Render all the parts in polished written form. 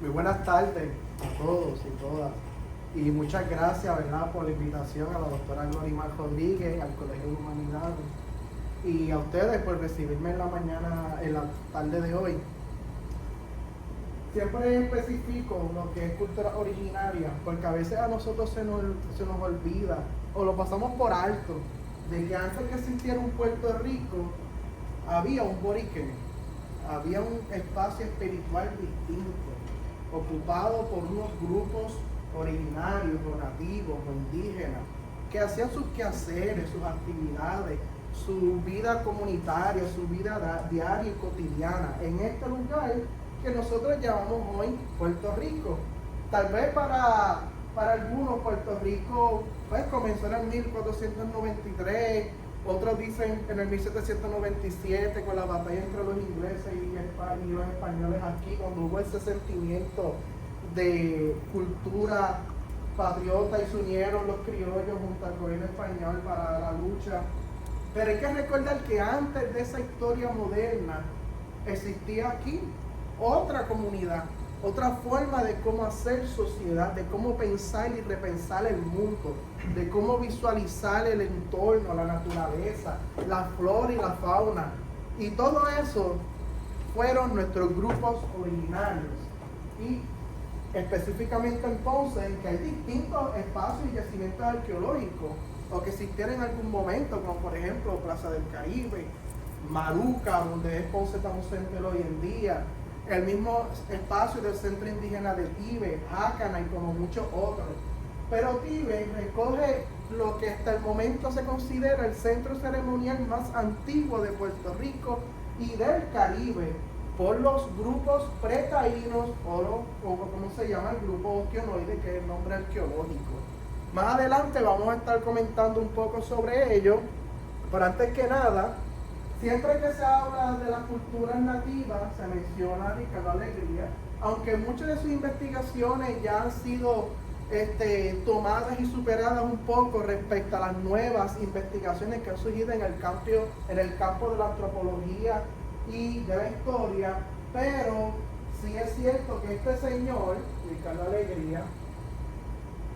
Muy buenas tardes a todos y todas. Y muchas gracias, ¿verdad?, por la invitación a la doctora Glorimar Rodríguez, al Colegio de Humanidades. Y a ustedes por recibirme en la tarde de hoy. Siempre especifico lo que es cultura originaria, porque a veces a nosotros se nos olvida, o lo pasamos por alto, de que antes que existiera un Puerto Rico, había un boriquén, había un espacio espiritual distinto, ocupado por unos grupos originarios, o nativos, o indígenas, que hacían sus quehaceres, sus actividades, su vida comunitaria, su vida diaria y cotidiana, en este lugar que nosotros llamamos hoy Puerto Rico. Tal vez para algunos Puerto Rico pues comenzó en el 1493, otros dicen en el 1797 con la batalla entre los ingleses y los españoles aquí, cuando hubo ese sentimiento de cultura patriota y se unieron los criollos junto al gobierno español para la lucha. Pero hay que recordar que antes de esa historia moderna existía aquí otra comunidad, otra forma de cómo hacer sociedad, de cómo pensar y repensar el mundo, de cómo visualizar el entorno, la naturaleza, la flora y la fauna. Y todo eso fueron nuestros grupos originarios. Y específicamente entonces que hay distintos espacios y yacimientos arqueológicos o que existieron en algún momento, como por ejemplo Plaza del Caribe, Maruca, donde es Ponce Tan Centro hoy en día, el mismo espacio del Centro Indígena de Tíbet, Jácana y como muchos otros. Pero Tíbet recoge lo que hasta el momento se considera el centro ceremonial más antiguo de Puerto Rico y del Caribe, por los grupos pretaínos o como se llama el grupo osteonoide, que es el nombre arqueológico. Más adelante vamos a estar comentando un poco sobre ello, pero antes que nada, siempre que se habla de las culturas nativas, se menciona a Ricardo Alegría, aunque muchas de sus investigaciones ya han sido tomadas y superadas un poco respecto a las nuevas investigaciones que han surgido en el campo de la antropología y de la historia, pero sí es cierto que este señor, Ricardo Alegría,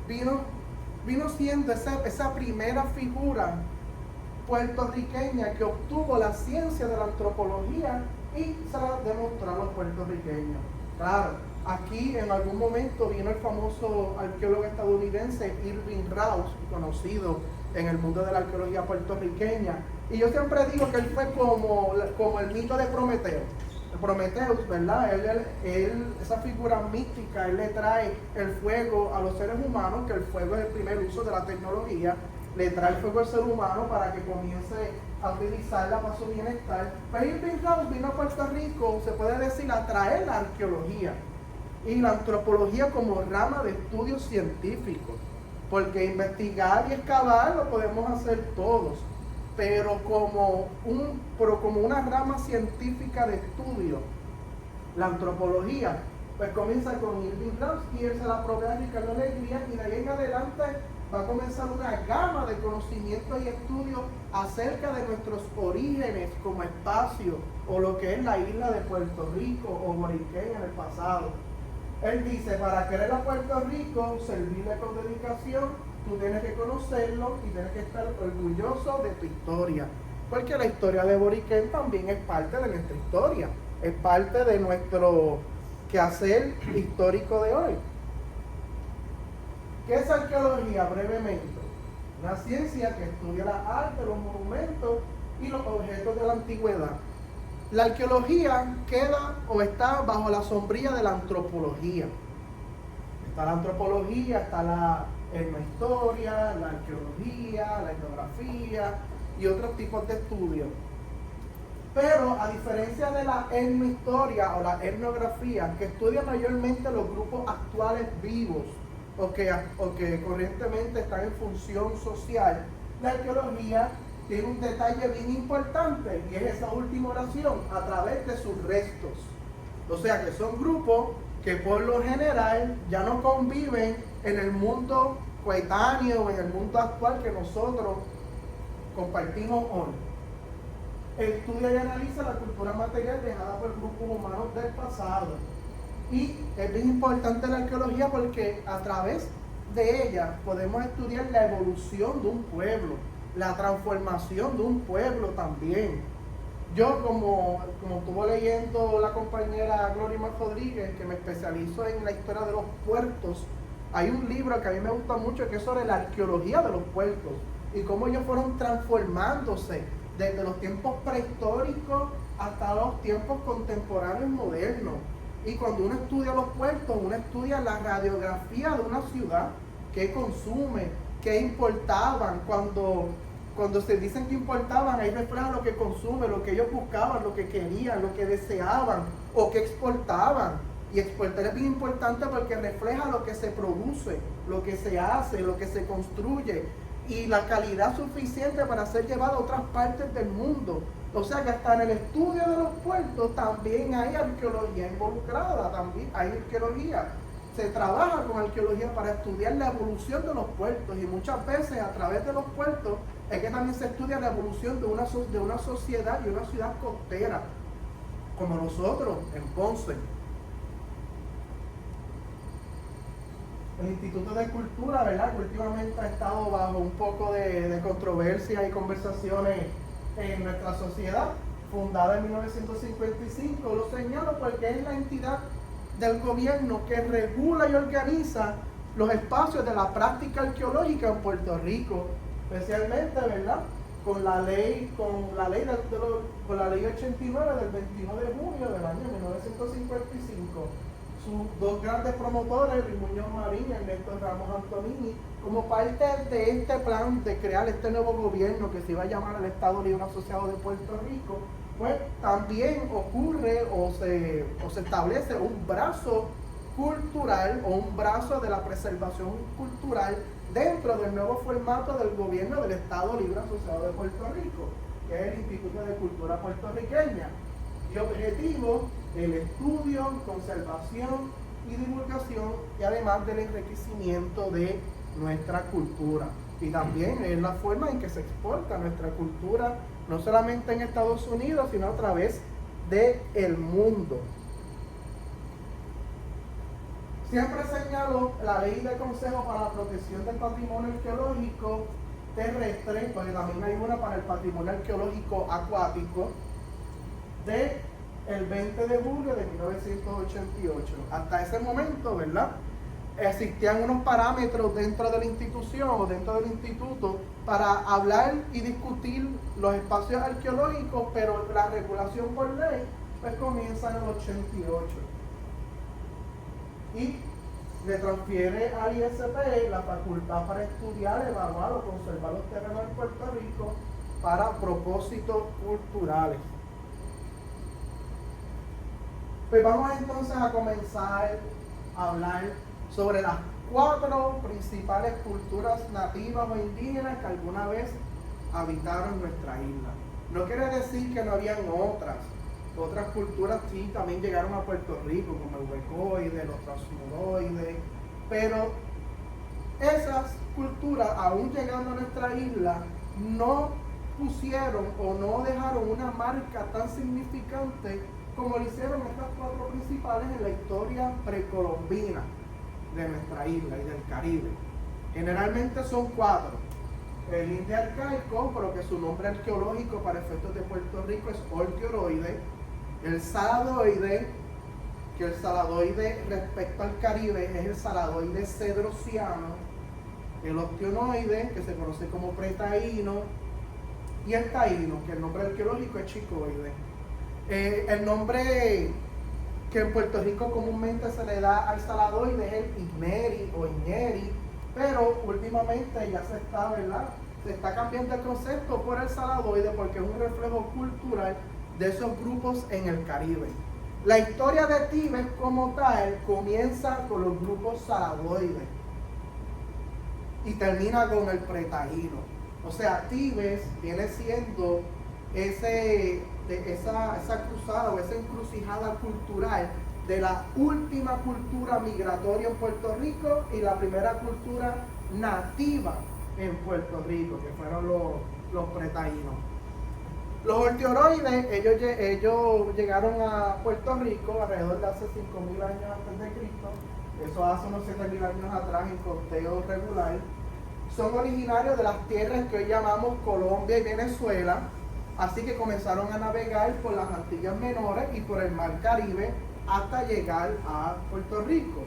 vino siendo esa primera figura puertorriqueña que obtuvo la ciencia de la antropología y se la demostró a los puertorriqueños. Claro, aquí en algún momento vino el famoso arqueólogo estadounidense Irving Rouse, conocido en el mundo de la arqueología puertorriqueña, y yo siempre digo que él fue como el mito de Prometeo. Prometeus, ¿verdad? Esa figura mística, él le trae el fuego a los seres humanos, que el fuego es el primer uso de la tecnología, le trae el fuego al ser humano para que comience a utilizarla para su bienestar. Pero Irving Rouse vino a Puerto Rico, se puede decir, a traer la arqueología y la antropología como rama de estudios científicos, porque investigar y excavar lo podemos hacer todos, pero como una rama científica de estudio, la antropología, pues comienza con Irving Rouse y él se la provee a Ricardo Alegría, y de ahí en adelante va a comenzar una gama de conocimientos y estudios acerca de nuestros orígenes como espacio, o lo que es la isla de Puerto Rico o Boriquén en el pasado. Él dice, para querer a Puerto Rico, servirle con dedicación, tú tienes que conocerlo y tienes que estar orgulloso de tu historia, porque la historia de Boriquén también es parte de nuestra historia, es parte de nuestro quehacer histórico de hoy. ¿Qué es arqueología? Brevemente, una ciencia que estudia la arte, los monumentos y los objetos de la antigüedad. La arqueología queda o está bajo la sombrilla de la antropología. Está la antropología, está la etnohistoria, la arqueología, la etnografía y otros tipos de estudios. Pero a diferencia de la etnohistoria o la etnografía, que estudia mayormente los grupos actuales vivos o que corrientemente están en función social, la arqueología tiene un detalle bien importante, y es esa última oración, a través de sus restos. O sea que son grupos que por lo general ya no conviven en el mundo coetáneo, en el mundo actual que nosotros compartimos hoy. Estudia y analiza la cultura material dejada por grupos humanos del pasado y Es bien importante la arqueología porque a través de ella podemos estudiar la evolución de un pueblo, la transformación de un pueblo también. Yo, como estuvo leyendo la compañera Gloria Rodríguez, que me especializo en la historia de los puertos, hay un libro que a mí me gusta mucho que es sobre la arqueología de los puertos y cómo ellos fueron transformándose desde los tiempos prehistóricos hasta los tiempos contemporáneos modernos. Y cuando uno estudia los puertos, uno estudia la radiografía de una ciudad, qué consume, qué importaban. Cuando se dicen que importaban, ahí refleja lo que consume, lo que ellos buscaban, lo que querían, lo que deseaban o que exportaban. Y exportar es bien importante porque refleja lo que se produce, lo que se hace, lo que se construye y la calidad suficiente para ser llevado a otras partes del mundo. O sea que hasta en el estudio de los puertos también hay arqueología involucrada, también hay arqueología. Se trabaja con arqueología para estudiar la evolución de los puertos y muchas veces a través de los puertos es que también se estudia la evolución de una sociedad y una ciudad costera, como nosotros en Ponce. El Instituto de Cultura, ¿verdad?, que últimamente ha estado bajo un poco de controversia y conversaciones en nuestra sociedad, fundada en 1955, lo señalo porque es la entidad del gobierno que regula y organiza los espacios de la práctica arqueológica en Puerto Rico, especialmente, ¿verdad?, con la ley 89 del 21 de junio del año 1955. Sus dos grandes promotores, Luis Muñoz Marín y Ernesto Ramos Antonini, como parte de este plan de crear este nuevo gobierno que se iba a llamar el Estado Libre Asociado de Puerto Rico, pues también ocurre o se establece un brazo cultural o un brazo de la preservación cultural dentro del nuevo formato del gobierno del Estado Libre Asociado de Puerto Rico, que es el Instituto de Cultura Puertorriqueña. Y objetivo, el estudio, conservación y divulgación y además del enriquecimiento de nuestra cultura. Y también es la forma en que se exporta nuestra cultura, no solamente en Estados Unidos, sino a través del mundo. Siempre señalo la Ley de Consejo para la Protección del Patrimonio Arqueológico Terrestre, porque también hay una para el patrimonio arqueológico acuático, de el 20 de julio de 1988. Hasta ese momento, ¿verdad?, existían unos parámetros dentro de la institución o dentro del instituto para hablar y discutir los espacios arqueológicos, pero la regulación por ley pues comienza en el 88 y le transfiere al ISP la facultad para estudiar, evaluar o conservar los terrenos en Puerto Rico para propósitos culturales. Pues vamos entonces a comenzar a hablar sobre las 4 principales culturas nativas o indígenas que alguna vez habitaron nuestra isla. No quiere decir que no habían otras culturas sí también llegaron a Puerto Rico, como el huecoide, los transmuroides, pero esas culturas, aún llegando a nuestra isla, no pusieron o no dejaron una marca tan significante como lo hicieron estas 4 principales en la historia precolombina de nuestra isla y del Caribe. Generalmente son 4. El indio arcaico, pero que su nombre arqueológico para efectos de Puerto Rico es orquioroide. El saladoide, que el saladoide respecto al Caribe es el saladoide cedrociano. El ostionoide, que se conoce como pretaíno. Y el taíno, que el nombre arqueológico es chicoide. El nombre que en Puerto Rico comúnmente se le da al saladoide es el igneri o iñeri, pero últimamente ya se está cambiando el concepto por el saladoide porque es un reflejo cultural de esos grupos en el Caribe. La historia de Tibes como tal comienza con los grupos saladoides y termina con el pretaíno. O sea, Tibes viene siendo esa cruzada o esa encrucijada cultural de la última cultura migratoria en Puerto Rico y la primera cultura nativa en Puerto Rico, que fueron los pretaínos. Los ortioroides, ellos llegaron a Puerto Rico alrededor de hace 5.000 años antes de Cristo. Eso hace unos 7.000 años atrás en conteo regular. Son originarios de las tierras que hoy llamamos Colombia y Venezuela. Así que comenzaron a navegar por las Antillas Menores y por el Mar Caribe hasta llegar a Puerto Rico.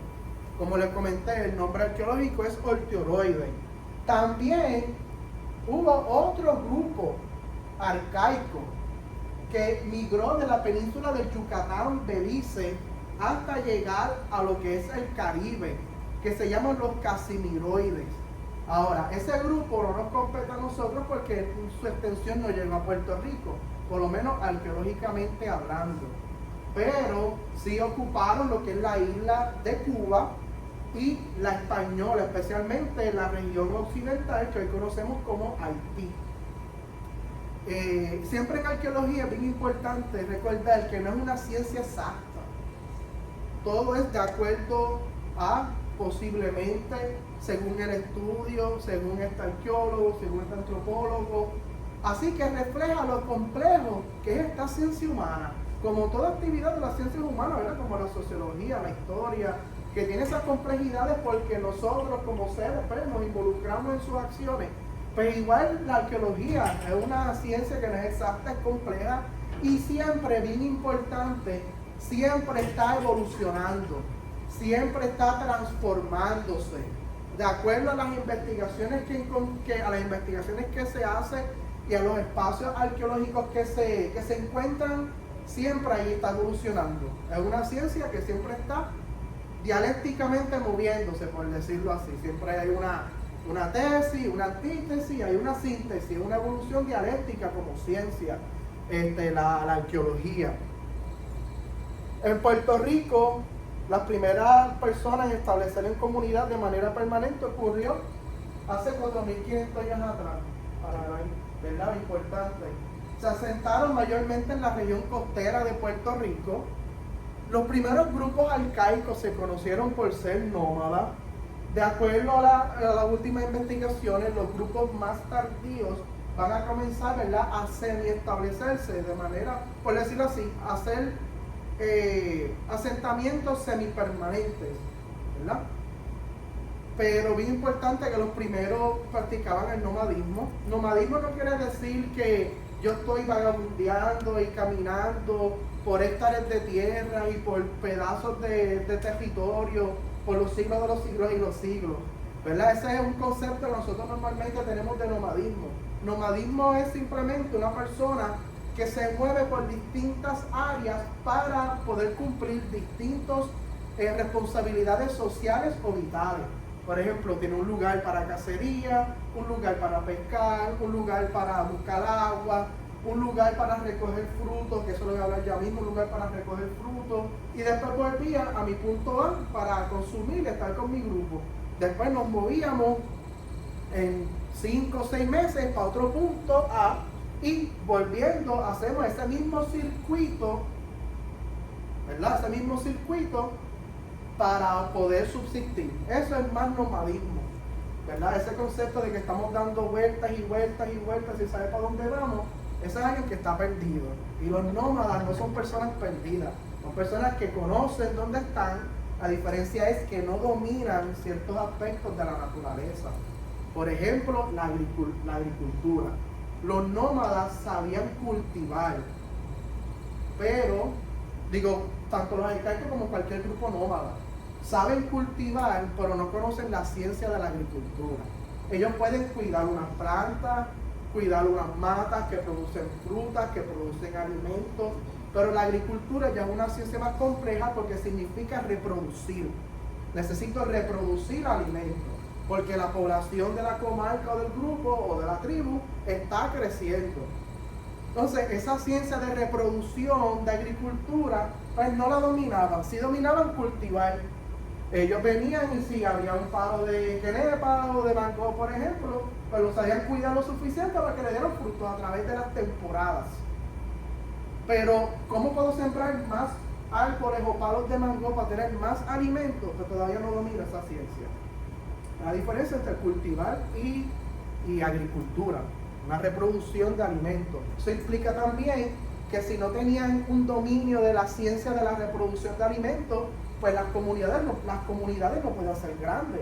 Como les comenté, el nombre arqueológico es ortioroide. También hubo otro grupo arcaico que migró de la península del Yucatán, Belice, hasta llegar a lo que es el Caribe, que se llaman los casimiroides. Ahora, ese grupo no nos compete a nosotros porque su extensión no llegó a Puerto Rico, por lo menos arqueológicamente hablando. Pero sí ocuparon lo que es la isla de Cuba y la Española, especialmente la región occidental que hoy conocemos como Haití. Siempre en arqueología es bien importante recordar que no es una ciencia exacta. Todo es de acuerdo a posiblemente, según el estudio, según este arqueólogo, según este antropólogo. Así que refleja lo complejo que es esta ciencia humana, como toda actividad de las ciencias humanas, ¿verdad? Como la sociología, la historia, que tiene esas complejidades porque nosotros como seres pues, nos involucramos en sus acciones. Pero igual la arqueología es una ciencia que no es exacta, es compleja y siempre, bien importante, siempre está evolucionando, siempre está transformándose de acuerdo a las investigaciones que se hacen y a los espacios arqueológicos que se encuentran, siempre ahí está evolucionando. Es una ciencia que siempre está dialécticamente moviéndose, por decirlo así. Siempre hay una tesis, una antítesis, hay una síntesis, una evolución dialéctica como ciencia, la arqueología. En Puerto Rico, las primeras personas en establecer en comunidad de manera permanente ocurrió hace 4.500 años atrás, ¿verdad? Importante. Se asentaron mayormente en la región costera de Puerto Rico. Los primeros grupos arcaicos se conocieron por ser nómadas. De acuerdo a las últimas investigaciones, los grupos más tardíos van a comenzar, ¿verdad?, a semi-establecerse de manera, por decirlo así, a hacer asentamientos semipermanentes, ¿verdad? Pero bien importante que los primeros practicaban el nomadismo. Nomadismo no quiere decir que yo estoy vagabundeando y caminando por hectáreas de tierra y por pedazos de territorio por los siglos de los siglos y los siglos, ¿verdad? Ese es un concepto que nosotros normalmente tenemos de nomadismo. Nomadismo es simplemente una persona que se mueve por distintas áreas para poder cumplir distintas responsabilidades sociales o vitales. Por ejemplo, tiene un lugar para cacería, un lugar para pescar, un lugar para buscar agua, un lugar para recoger frutos, que eso lo voy a hablar ya mismo, un lugar para recoger frutos, y después volvía a mi punto A para consumir y estar con mi grupo. Después nos movíamos en 5 o 6 meses para otro punto A, y volviendo hacemos ese mismo circuito, ¿verdad? Ese mismo circuito para poder subsistir. Eso es más nomadismo, ¿verdad? Ese concepto de que estamos dando vueltas y vueltas y vueltas sin saber para dónde vamos, ese es alguien que está perdido. Y los nómadas no son personas perdidas, son personas que conocen dónde están. La diferencia es que no dominan ciertos aspectos de la naturaleza. Por ejemplo, la agricultura. Los nómadas sabían cultivar, pero, tanto los arcaicos como cualquier grupo nómada, saben cultivar, pero no conocen la ciencia de la agricultura. Ellos pueden cuidar unas plantas, cuidar unas matas que producen frutas, que producen alimentos, pero la agricultura ya es una ciencia más compleja porque significa reproducir. Necesito reproducir alimentos, porque la población de la comarca o del grupo o de la tribu está creciendo. Entonces, esa ciencia de reproducción, de agricultura, pues no la dominaban. Sí dominaban cultivar. Ellos venían y si había un palo de quenepa o de mango, por ejemplo, pues lo sabían cuidar lo suficiente para que le dieran frutos a través de las temporadas. Pero, ¿cómo puedo sembrar más árboles o palos de mango para tener más alimentos? Pues todavía no domina esa ciencia. La diferencia entre cultivar y agricultura. una reproducción de alimentos. Eso implica también que si no tenían un dominio de la ciencia de la reproducción de alimentos, pues las comunidades no pueden ser grandes,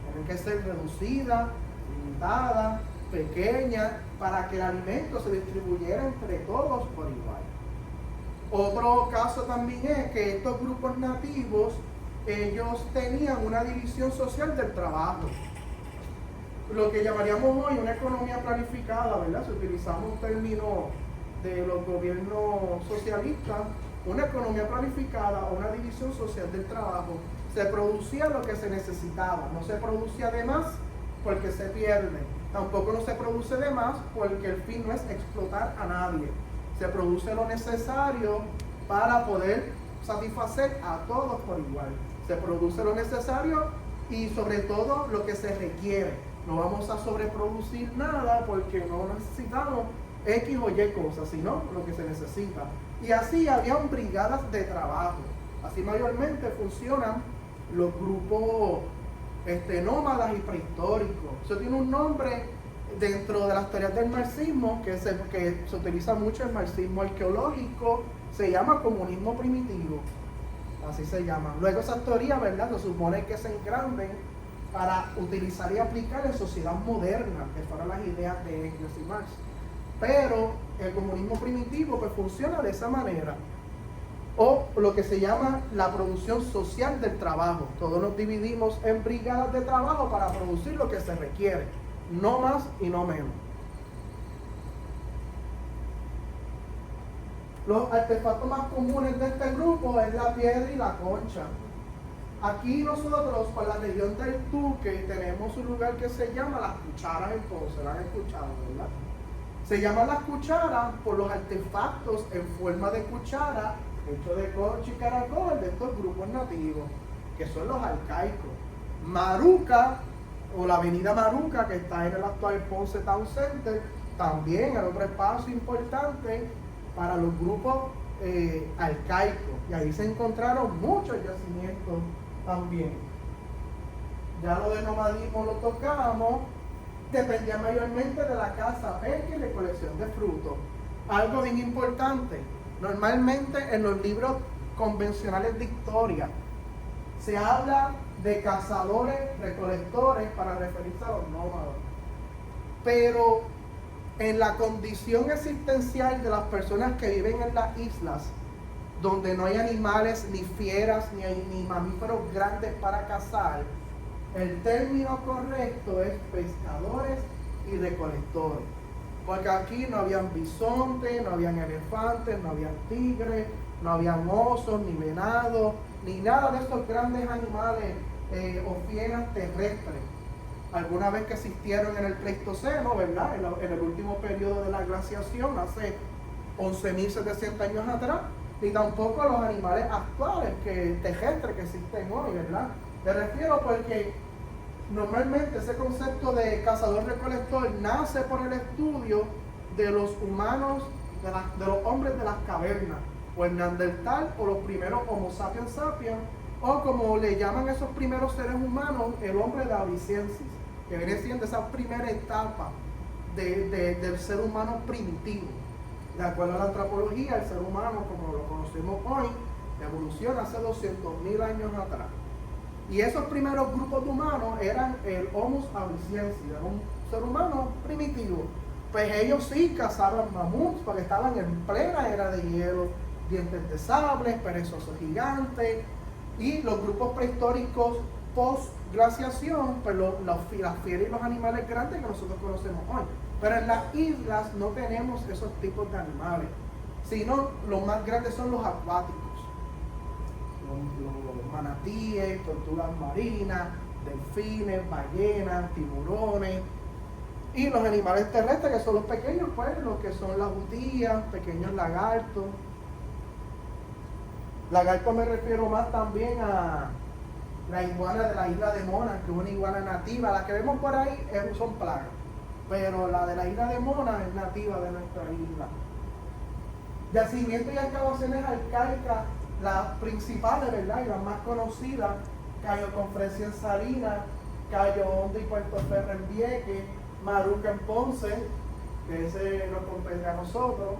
tienen que ser reducidas, limitadas, pequeñas, para que el alimento se distribuyera entre todos por igual. Otro caso también es que estos grupos nativos, ellos tenían una división social del trabajo. Lo que llamaríamos hoy una economía planificada, ¿verdad? Si utilizamos un término de los gobiernos socialistas, una economía planificada o una división social del trabajo. Se producía lo que se necesitaba, no se producía de más porque se pierde. Tampoco no se produce de más porque el fin no es explotar a nadie. Se produce lo necesario para poder satisfacer a todos por igual. Se produce lo necesario y sobre todo lo que se requiere. No vamos a sobreproducir nada porque no necesitamos X o Y cosas, sino lo que se necesita. Y así habían brigadas de trabajo. Así mayormente funcionan los grupos nómadas y prehistóricos. Eso tiene un nombre dentro de las teorías del marxismo, que se utiliza mucho el marxismo arqueológico, se llama comunismo primitivo. Así se llama. Luego esas teorías, ¿verdad?, se supone que se engranden para utilizar y aplicar en sociedad moderna, que fueron las ideas de Engels y Marx. Pero el comunismo primitivo pues funciona de esa manera. O lo que se llama la producción social del trabajo. Todos nos dividimos en brigadas de trabajo para producir lo que se requiere, no más y no menos. Los artefactos más comunes de este grupo es la piedra y la concha. Aquí nosotros, por la región del Tuque, tenemos un lugar que se llama Las Cucharas en Ponce, ¿lo han escuchado, verdad? Se llaman las cucharas por los artefactos en forma de cuchara, hechos de concha y caracol de estos grupos nativos, que son los arcaicos. Maruca, o la avenida Maruca, que está en el actual Ponce Town Center, también es otro espacio importante para los grupos arcaicos. Y ahí se encontraron muchos yacimientos también. Ya lo de nomadismo lo tocamos. Dependía mayormente de la caza, pesca y recolección de frutos. Algo bien importante, normalmente en los libros convencionales de historia se habla de cazadores, recolectores para referirse a los nómadas. Pero en la condición existencial de las personas que viven en las islas, donde no hay animales, ni fieras, ni mamíferos grandes para cazar, el término correcto es pescadores y recolectores. Porque aquí no habían bisontes, no habían elefantes, no habían tigres, no habían osos, ni venados, ni nada de estos grandes animales o fieras terrestres. Alguna vez que existieron en el Pleistoceno, ¿verdad? En el último periodo de la glaciación, hace 11.700 años atrás, ni tampoco los animales actuales terrestres que existen hoy, ¿verdad? Me refiero porque normalmente ese concepto de cazador-recolector nace por el estudio de los humanos, de los hombres de las cavernas, o el Neandertal, o los primeros Homo sapiens sapiens, o como le llaman esos primeros seres humanos, el hombre de Avicensis, que viene siendo esa primera etapa del ser humano primitivo. De acuerdo a la antropología, el ser humano, como lo conocemos hoy, evoluciona hace 200.000 años atrás. Y esos primeros grupos de humanos eran el Homo avicensis, era un ser humano primitivo. Pues ellos sí cazaban mamuts porque estaban en plena era de hielo, dientes de sable, perezosos gigantes. Y los grupos prehistóricos post-glaciación, pues las fieras y los animales grandes que nosotros conocemos hoy. Pero en las islas no tenemos esos tipos de animales, sino los más grandes son los acuáticos. Los manatíes, tortugas marinas, delfines, ballenas, tiburones. Y los animales terrestres, que son los pequeños, pues, los que son las jutías, pequeños lagartos. Lagarto me refiero más también a la iguana de la isla de Mona, que es una iguana nativa. La que vemos por ahí son plagas, pero la de la isla de Mona es nativa de nuestra isla. Yacimientos y excavaciones arcaicas, las principales, ¿verdad?, y las más conocidas: Cayo Conferencia en Salinas, Cayo Hondo y Puerto Ferro en Vieques, Maruca en Ponce, que ese nos compete a nosotros,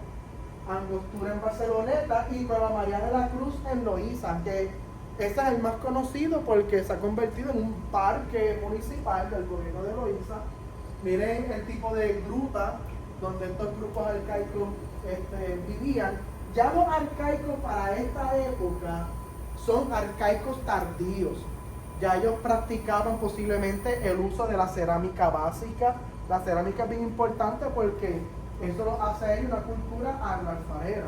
Angostura en Barceloneta y Nueva María de la Cruz en Loíza, que ese es el más conocido porque se ha convertido en un parque municipal del gobierno de Loíza. Miren el tipo de gruta donde estos grupos arcaicos vivían. Ya los arcaicos para esta época son arcaicos tardíos. Ya ellos practicaban posiblemente el uso de la cerámica básica. La cerámica es bien importante porque eso lo hace a ellos una cultura agroalfarera.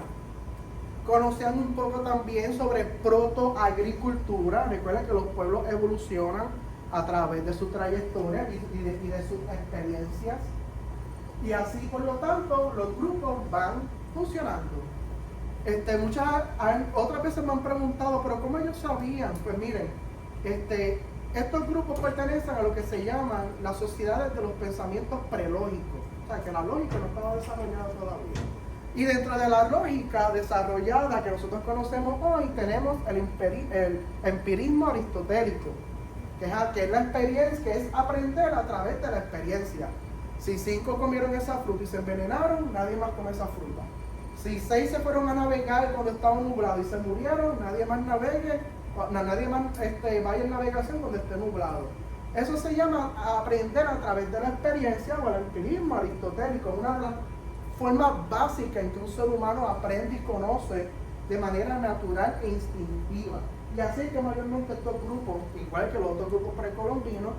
Conocían un poco también sobre protoagricultura. Recuerden que los pueblos evolucionan a través de su trayectoria y de sus experiencias. Y así, por lo tanto, los grupos van funcionando. Otras veces me han preguntado, ¿pero cómo ellos sabían? Pues miren, estos grupos pertenecen a lo que se llaman las sociedades de los pensamientos prelógicos. O sea, que la lógica no estaba desarrollada todavía. Y dentro de la lógica desarrollada que nosotros conocemos hoy, tenemos el empirismo aristotélico, que es la experiencia, que es aprender a través de la experiencia. Si 5 comieron esa fruta y se envenenaron, nadie más come esa fruta. Si 6 se fueron a navegar cuando estaba nublado y se murieron, nadie más vaya en navegación cuando esté nublado. Eso se llama aprender a través de la experiencia o el empirismo aristotélico, una de las formas básicas en que un ser humano aprende y conoce de manera natural e instintiva. Y así que mayormente estos grupos, igual que los otros grupos precolombinos,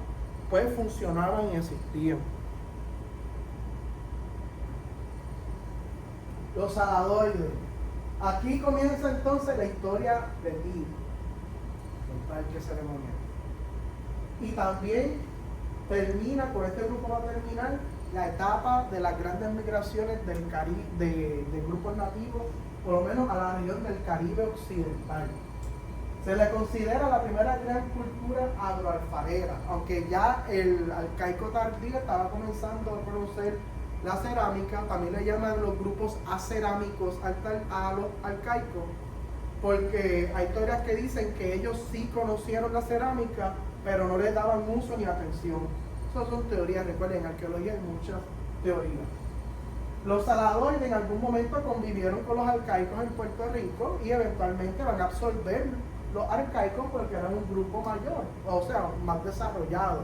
pues funcionaban y existían. Los saladoides. Aquí comienza entonces la historia de ti, el parque ceremonial. Y también termina, con este grupo va a terminar la etapa de las grandes migraciones del Caribe, de grupos nativos, por lo menos a la región del Caribe occidental. Se le considera la primera gran cultura agroalfarera, aunque ya el arcaico tardío estaba comenzando a conocer la cerámica. También le llaman los grupos acerámicos a los arcaicos, porque hay teorías que dicen que ellos sí conocieron la cerámica, pero no le daban uso ni atención. Esas son teorías, recuerden, en arqueología hay muchas teorías. Los saladoides en algún momento convivieron con los arcaicos en Puerto Rico y eventualmente van a absorber los arcaicos porque eran un grupo mayor, o sea, más desarrollado.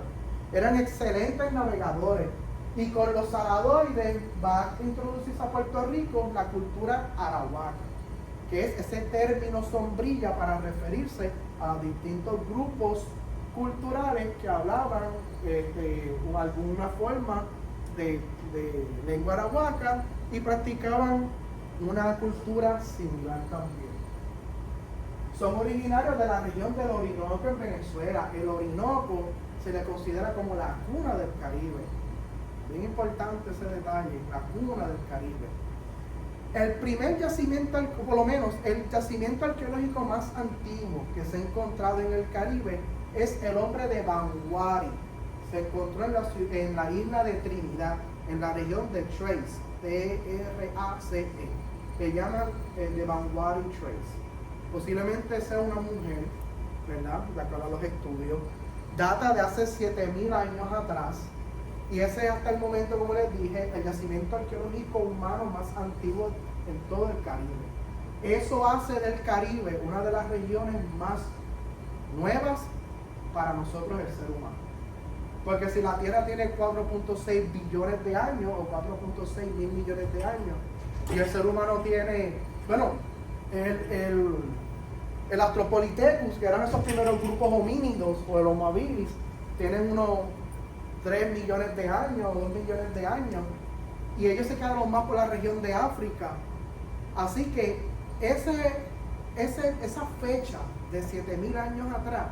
Eran excelentes navegadores. Y con los saladoides va a introducirse a Puerto Rico la cultura arahuaca, que es ese término sombrilla para referirse a distintos grupos culturales que hablaban alguna forma de lengua arahuaca y practicaban una cultura similar también. Son originarios de la región del Orinoco en Venezuela. El Orinoco se le considera como la cuna del Caribe. Bien importante ese detalle, la cuna del Caribe. El primer yacimiento, por lo menos el yacimiento arqueológico más antiguo que se ha encontrado en el Caribe es el hombre de Banguari. Se encontró en la isla de Trinidad, en la región de Trace, T-R-A-C-E, que llaman de Banguari Trace. Posiblemente sea una mujer, ¿verdad? De acuerdo a los estudios. Data de hace 7.000 años atrás. Y ese es hasta el momento, como les dije, el yacimiento arqueológico humano más antiguo en todo el Caribe. Eso hace del Caribe una de las regiones más nuevas para nosotros el ser humano. Porque si la Tierra tiene 4.6 billones de años o 4.6 mil millones de años, y el ser humano tiene, bueno, el Australopithecus, que eran esos primeros grupos homínidos, o el Homo habilis, tienen unos 3 millones de años o 2 millones de años, y ellos se quedaron más por la región de África. Así que esa fecha de 7.000 años atrás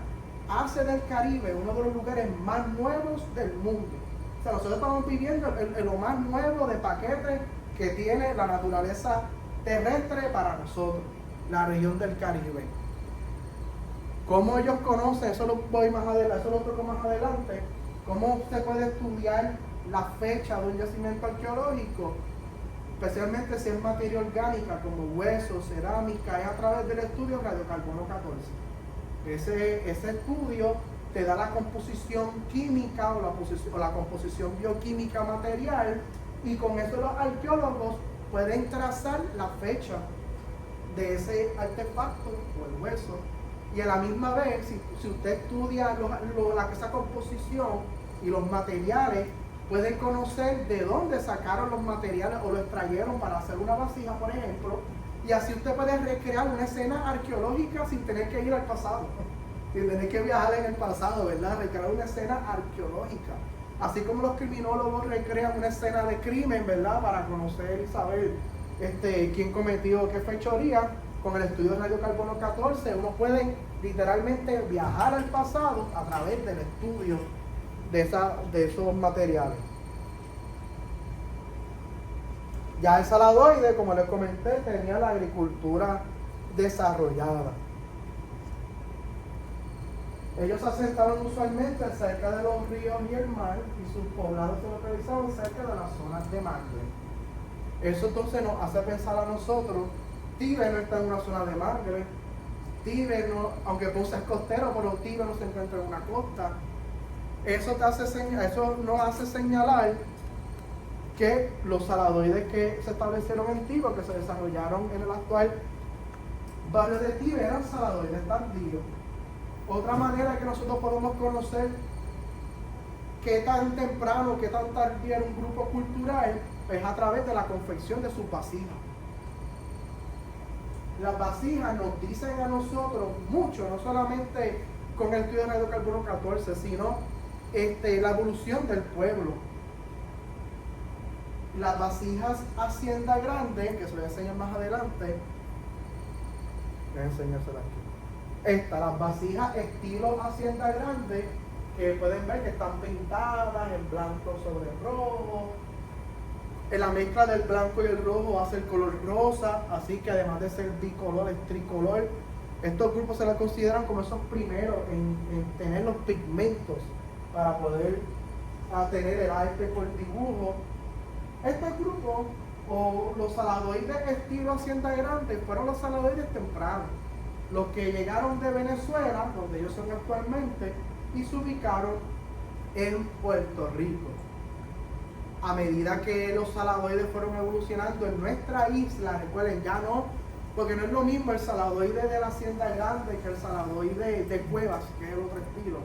hace del Caribe uno de los lugares más nuevos del mundo. O sea, nosotros estamos viviendo lo más nuevo de paquete que tiene la naturaleza terrestre para nosotros, la región del Caribe. ¿Cómo ellos conocen? Eso lo voy más adelante, eso lo toco más adelante. ¿Cómo se puede estudiar la fecha de un yacimiento arqueológico? Especialmente si es materia orgánica como huesos, cerámica, es a través del estudio radiocarbono 14. Ese estudio te da la composición química o la composición bioquímica material Y con eso los arqueólogos pueden trazar la fecha de ese artefacto o el hueso. Y a la misma vez, si usted estudia esa composición y los materiales, pueden conocer de dónde sacaron los materiales o lo extrayeron para hacer una vasija, por ejemplo. Y así usted puede recrear una escena arqueológica sin tener que ir al pasado, sin tener que viajar en el pasado, ¿verdad? Recrear una escena arqueológica. Así como los criminólogos recrean una escena de crimen, ¿verdad? Para conocer y saber quién cometió qué fechoría. Con el estudio de radiocarbono 14, uno puede literalmente viajar al pasado a través del estudio de esos materiales. Ya el saladoide, como les comenté, tenía la agricultura desarrollada. Ellos se asentaron usualmente cerca de los ríos y el mar, y sus poblados se localizaban cerca de las zonas de mangle. Eso entonces nos hace pensar a nosotros, Tíber no está en una zona de mangle, Tíber no, aunque Ponce es costero, pero Tíber no se encuentra en una costa. Eso nos hace señalar que los saladoides que se establecieron en Tíber, que se desarrollaron en el actual barrio de Tíber, eran saladoides tardíos. Otra manera que nosotros podemos conocer qué tan temprano, qué tan tardío era un grupo cultural, es a través de la confección de sus vasijas. Las vasijas nos dicen a nosotros mucho, no solamente con el estudio de radiocarbono 14, sino la evolución del pueblo. Las vasijas Hacienda Grande, que se lo voy a enseñar más adelante, voy a enseñárselas aquí. Las vasijas estilo Hacienda Grande, que pueden ver que están pintadas en blanco sobre rojo. En la mezcla del blanco y el rojo hace el color rosa, así que además de ser bicolor, es tricolor. Estos grupos se los consideran como esos primeros en tener los pigmentos para poder tener el arte por dibujo. Estos grupos, o los saladoides estilo Hacienda Grande, fueron los saladoides tempranos, los que llegaron de Venezuela, donde ellos son actualmente, y se ubicaron en Puerto Rico. A medida que los saladoides fueron evolucionando en nuestra isla, recuerden, ya no, porque no es lo mismo el saladoide de la Hacienda Grande que el saladoide de Cuevas, que es el otro estilo.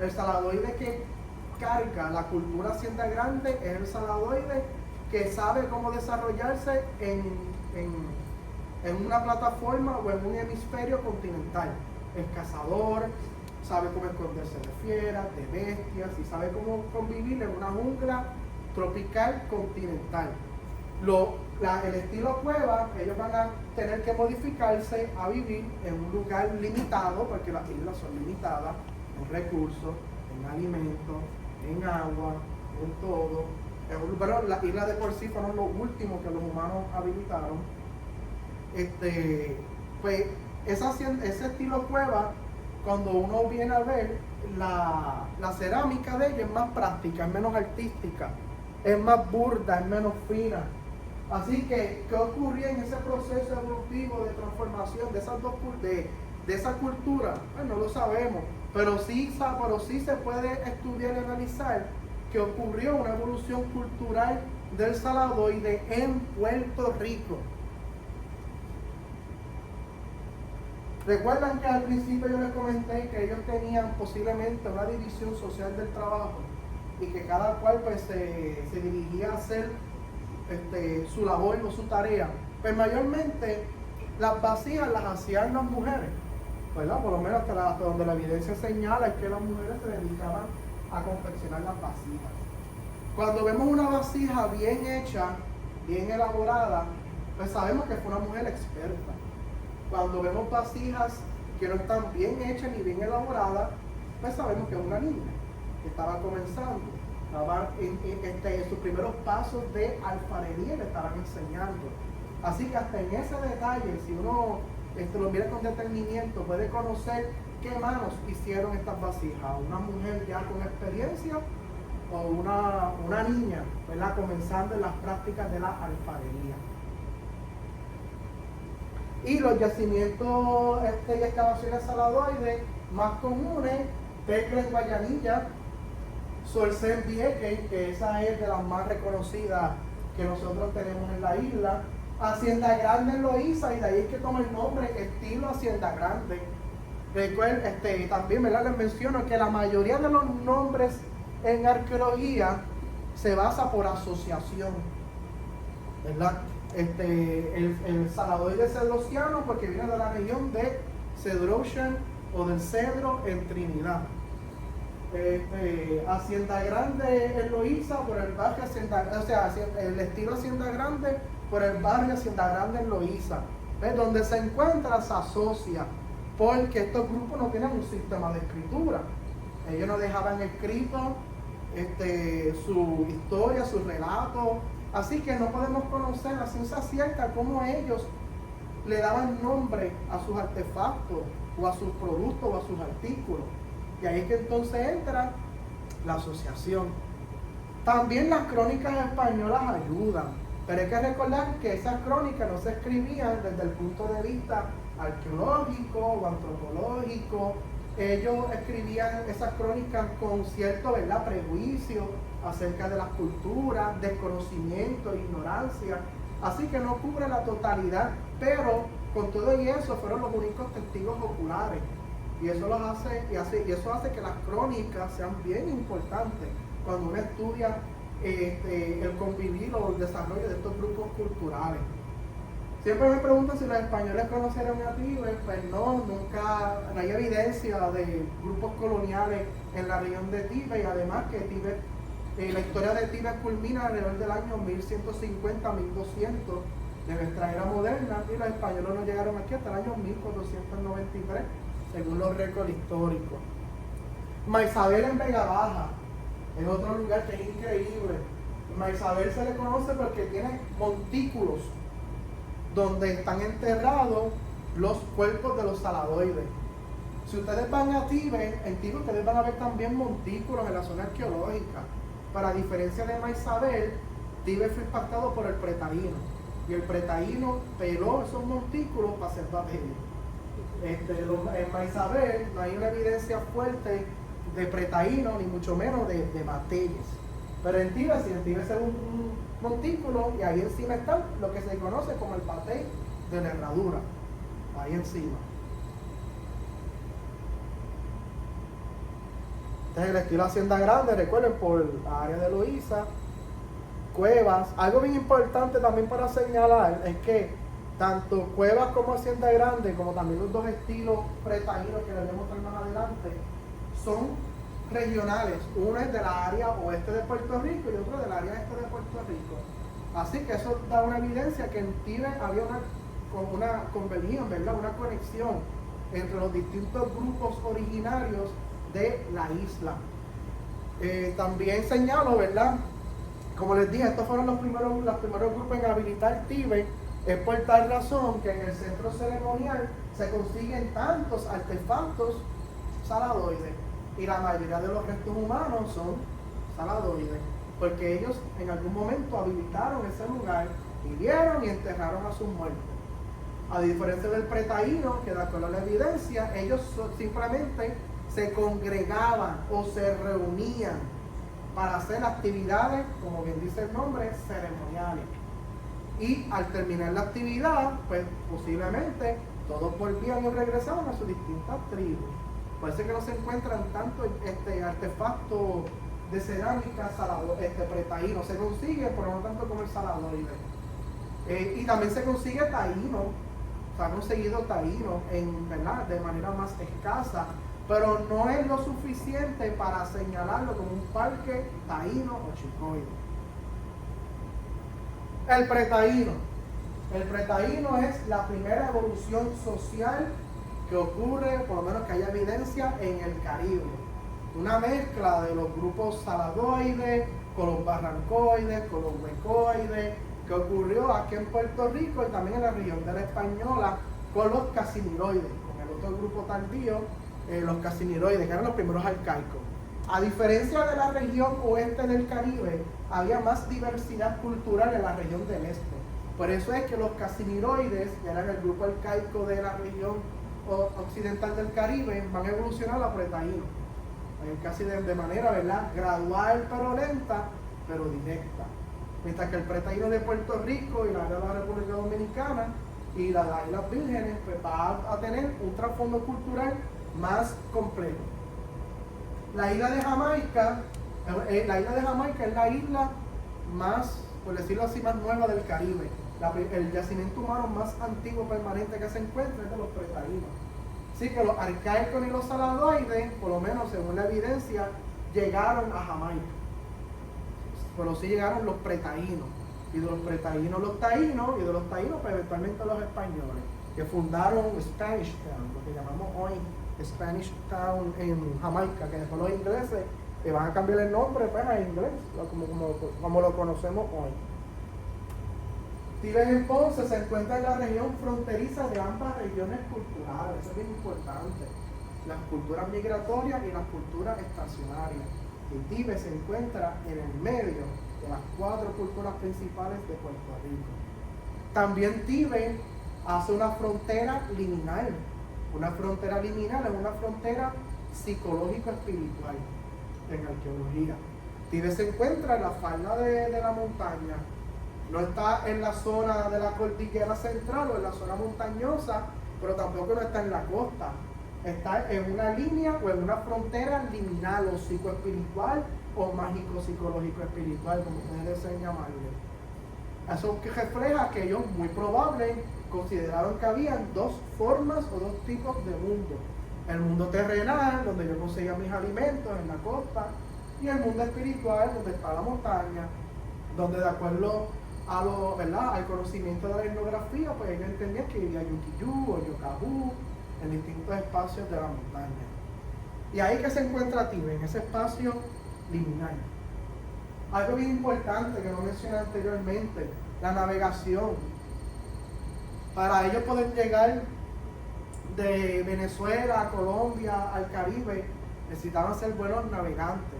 El saladoide que carga la cultura Hacienda Grande es el saladoide que sabe cómo desarrollarse en una plataforma o en un hemisferio continental. Es cazador, sabe cómo esconderse de fieras, de bestias, y sabe cómo convivir en una jungla tropical continental. El estilo cueva, ellos van a tener que modificarse a vivir en un lugar limitado, porque las islas son limitadas en recursos, en alimentos, en agua, en todo. Pero las islas de por sí fueron lo último que los humanos habilitaron. Pues ese estilo cueva, cuando uno viene a ver la cerámica de ellos, es más práctica, es menos artística, es más burda, es menos fina. Así que, ¿qué ocurría en ese proceso evolutivo de transformación de esa cultura? Pues no lo sabemos, pero sí se puede estudiar y analizar que ocurrió una evolución cultural del saladoide en Puerto Rico. ¿Recuerdan que al principio yo les comenté que ellos tenían posiblemente una división social del trabajo y que cada cual pues se dirigía a hacer su labor o su tarea? Pues mayormente las vasijas las hacían las mujeres, ¿verdad? Por lo menos hasta donde la evidencia señala es que las mujeres se dedicaban a confeccionar las vasijas. Cuando vemos una vasija bien hecha, bien elaborada, pues sabemos que fue una mujer experta. Cuando vemos vasijas que no están bien hechas ni bien elaboradas, pues sabemos que es una niña que estaba comenzando, estaba en sus primeros pasos de alfarería, le estaban enseñando. Así que hasta en ese detalle, si uno lo mira con detenimiento, puede conocer qué manos hicieron estas vasijas. Una mujer ya con experiencia o una niña, ¿verdad?, comenzando en las prácticas de la alfarería. Y los yacimientos y excavaciones saladoides más comunes, Tecla en Guayanilla, Sorcé en Vieques, que esa es de las más reconocidas que nosotros tenemos en la isla. Hacienda Grande en Loíza, y de ahí es que toma el nombre estilo Hacienda Grande. También, ¿verdad?, les menciono que la mayoría de los nombres en arqueología se basa por asociación, ¿verdad? El saladoide cedrociano, porque viene de la región de Cedrocian o del Cedro en Trinidad. Hacienda Grande en Loíza por el barrio el estilo Hacienda Grande por el barrio Hacienda Grande en Loíza. Donde se encuentra se asocia, porque estos grupos no tienen un sistema de escritura. Ellos no dejaban escrito su historia, su relato, así que no podemos conocer a ciencia cierta cómo ellos le daban nombre a sus artefactos o a sus productos o a sus artículos. Y ahí es que entonces entra la asociación. También las crónicas españolas ayudan, pero hay que recordar que esas crónicas no se escribían desde el punto de vista arqueológico o antropológico. Ellos escribían esas crónicas con cierto, ¿verdad?, prejuicio acerca de las culturas, desconocimiento, ignorancia, así que no cubre la totalidad, pero con todo y eso fueron los únicos testigos oculares, y eso hace que las crónicas sean bien importantes cuando uno estudia el convivir o el desarrollo de estos grupos culturales. Siempre me preguntan si los españoles conocieron a Tíbet. Pues no hay evidencia de grupos coloniales en la región de Tíbet, y además que Tíbet, la historia de Tíbet culmina alrededor del año 1150, 1200 de nuestra era moderna, y los españoles no llegaron aquí hasta el año 1493, según los récords históricos. Maisabel en Vega Baja es otro lugar que es increíble. Maisabel se le conoce porque tiene montículos donde están enterrados los cuerpos de los saladoides. Si ustedes van a Tíbet, en Tíbet ustedes van a ver también montículos en la zona arqueológica. Para diferencia de Maisabel, Tíbet fue impactado por el pretaíno, y el pretaíno peló esos montículos para hacer papel. En Maisabel no hay una evidencia fuerte de pretaíno, ni mucho menos de batallas. Pero en Tíbet, sí, en Tíbet es un montículo, y ahí encima está lo que se conoce como el paté de la herradura, ahí encima. Este es el estilo Hacienda Grande, recuerden, por la área de Loíza. Cuevas, algo bien importante también para señalar es que tanto Cuevas como Hacienda Grande, como también los dos estilos pretaínos que les voy a mostrar más adelante, son regionales. Uno es de la área oeste de Puerto Rico y otro del área este de Puerto Rico. Así que eso da una evidencia que en Tíbet había una convenión, ¿verdad?, una conexión entre los distintos grupos originarios de la isla. También señalo, ¿verdad?, como les dije, estos fueron los primeros grupos en habilitar Tíbet. Es por tal razón que en el centro ceremonial se consiguen tantos artefactos saladoides, y la mayoría de los restos humanos son saladoides, porque ellos en algún momento habilitaron ese lugar, hirieron y enterraron a sus muertos. A diferencia del pretaíno, que de acuerdo a la evidencia, ellos simplemente se congregaban o se reunían para hacer actividades, como bien dice el nombre, ceremoniales. Y al terminar la actividad, pues posiblemente todos volvían y regresaban a sus distintas tribus. Por eso es que no se encuentran tanto artefactos de cerámica pretaíno. Se consigue, pero no tanto como el saladoide. Y también se consigue taíno. Se ha conseguido taíno ¿verdad?, de manera más escasa, pero no es lo suficiente para señalarlo como un parque taíno o chicoide. El pretaíno. El pretaíno es la primera evolución social que ocurre, por lo menos que haya evidencia, en el Caribe. Una mezcla de los grupos saladoides con los barrancoides, con los huecoides, que ocurrió aquí en Puerto Rico y también en la región de la Española con los casimiroides, con el otro grupo tardío, los casimiroides, que eran los primeros arcaicos. A diferencia de la región oeste del Caribe, había más diversidad cultural en la región del este. Por eso es que los casimiroides, que eran el grupo arcaico de la región occidental del Caribe, van a evolucionar a pretaíno, casi de manera, ¿verdad?, gradual pero lenta, pero directa. Mientras que el pretaíno de Puerto Rico y la área de la República Dominicana y las Islas Vírgenes pues va a tener un trasfondo cultural más completo. La isla de Jamaica es la isla más, por decirlo así, más nueva del Caribe. El yacimiento humano más antiguo permanente que se encuentra es de los pretaínos. Así que los arcaicos y los saladoides, por lo menos según la evidencia, llegaron a Jamaica. Pero sí llegaron los pretaínos. Y de los pretaínos los taínos, y de los taínos pues, eventualmente los españoles, que fundaron Spanish Town, lo que llamamos hoy Spanish Town en Jamaica, que después los ingleses van a cambiar el nombre pues, a inglés, como lo conocemos hoy. Tibes en Ponce se encuentra en la región fronteriza de ambas regiones culturales, eso es bien importante, las culturas migratorias y las culturas estacionarias. Y Tibes se encuentra en el medio de las 4 culturas principales de Puerto Rico. También Tibes hace una frontera liminal. Una frontera liminal es una frontera psicológico-espiritual en arqueología. Tibes se encuentra en la falda de la montaña. No está en la zona de la cordillera central o en la zona montañosa, pero tampoco no está en la costa. Está en una línea o en una frontera liminal o psicoespiritual o mágico-psicológico-espiritual, como ustedes deseen llamarle. Eso que refleja que ellos, muy probable, consideraron que habían 2 formas o 2 tipos de mundo. El mundo terrenal, donde yo conseguía mis alimentos en la costa, y el mundo espiritual, donde está la montaña, donde de acuerdo al conocimiento de la etnografía, pues ellos entendían que vivía Yuquiyú o Yocajú en distintos espacios de la montaña. Y ahí que se encuentra Tibes, en ese espacio liminal. Algo bien importante que no mencioné anteriormente, la navegación. Para ellos poder llegar de Venezuela a Colombia, al Caribe, necesitaban ser buenos navegantes.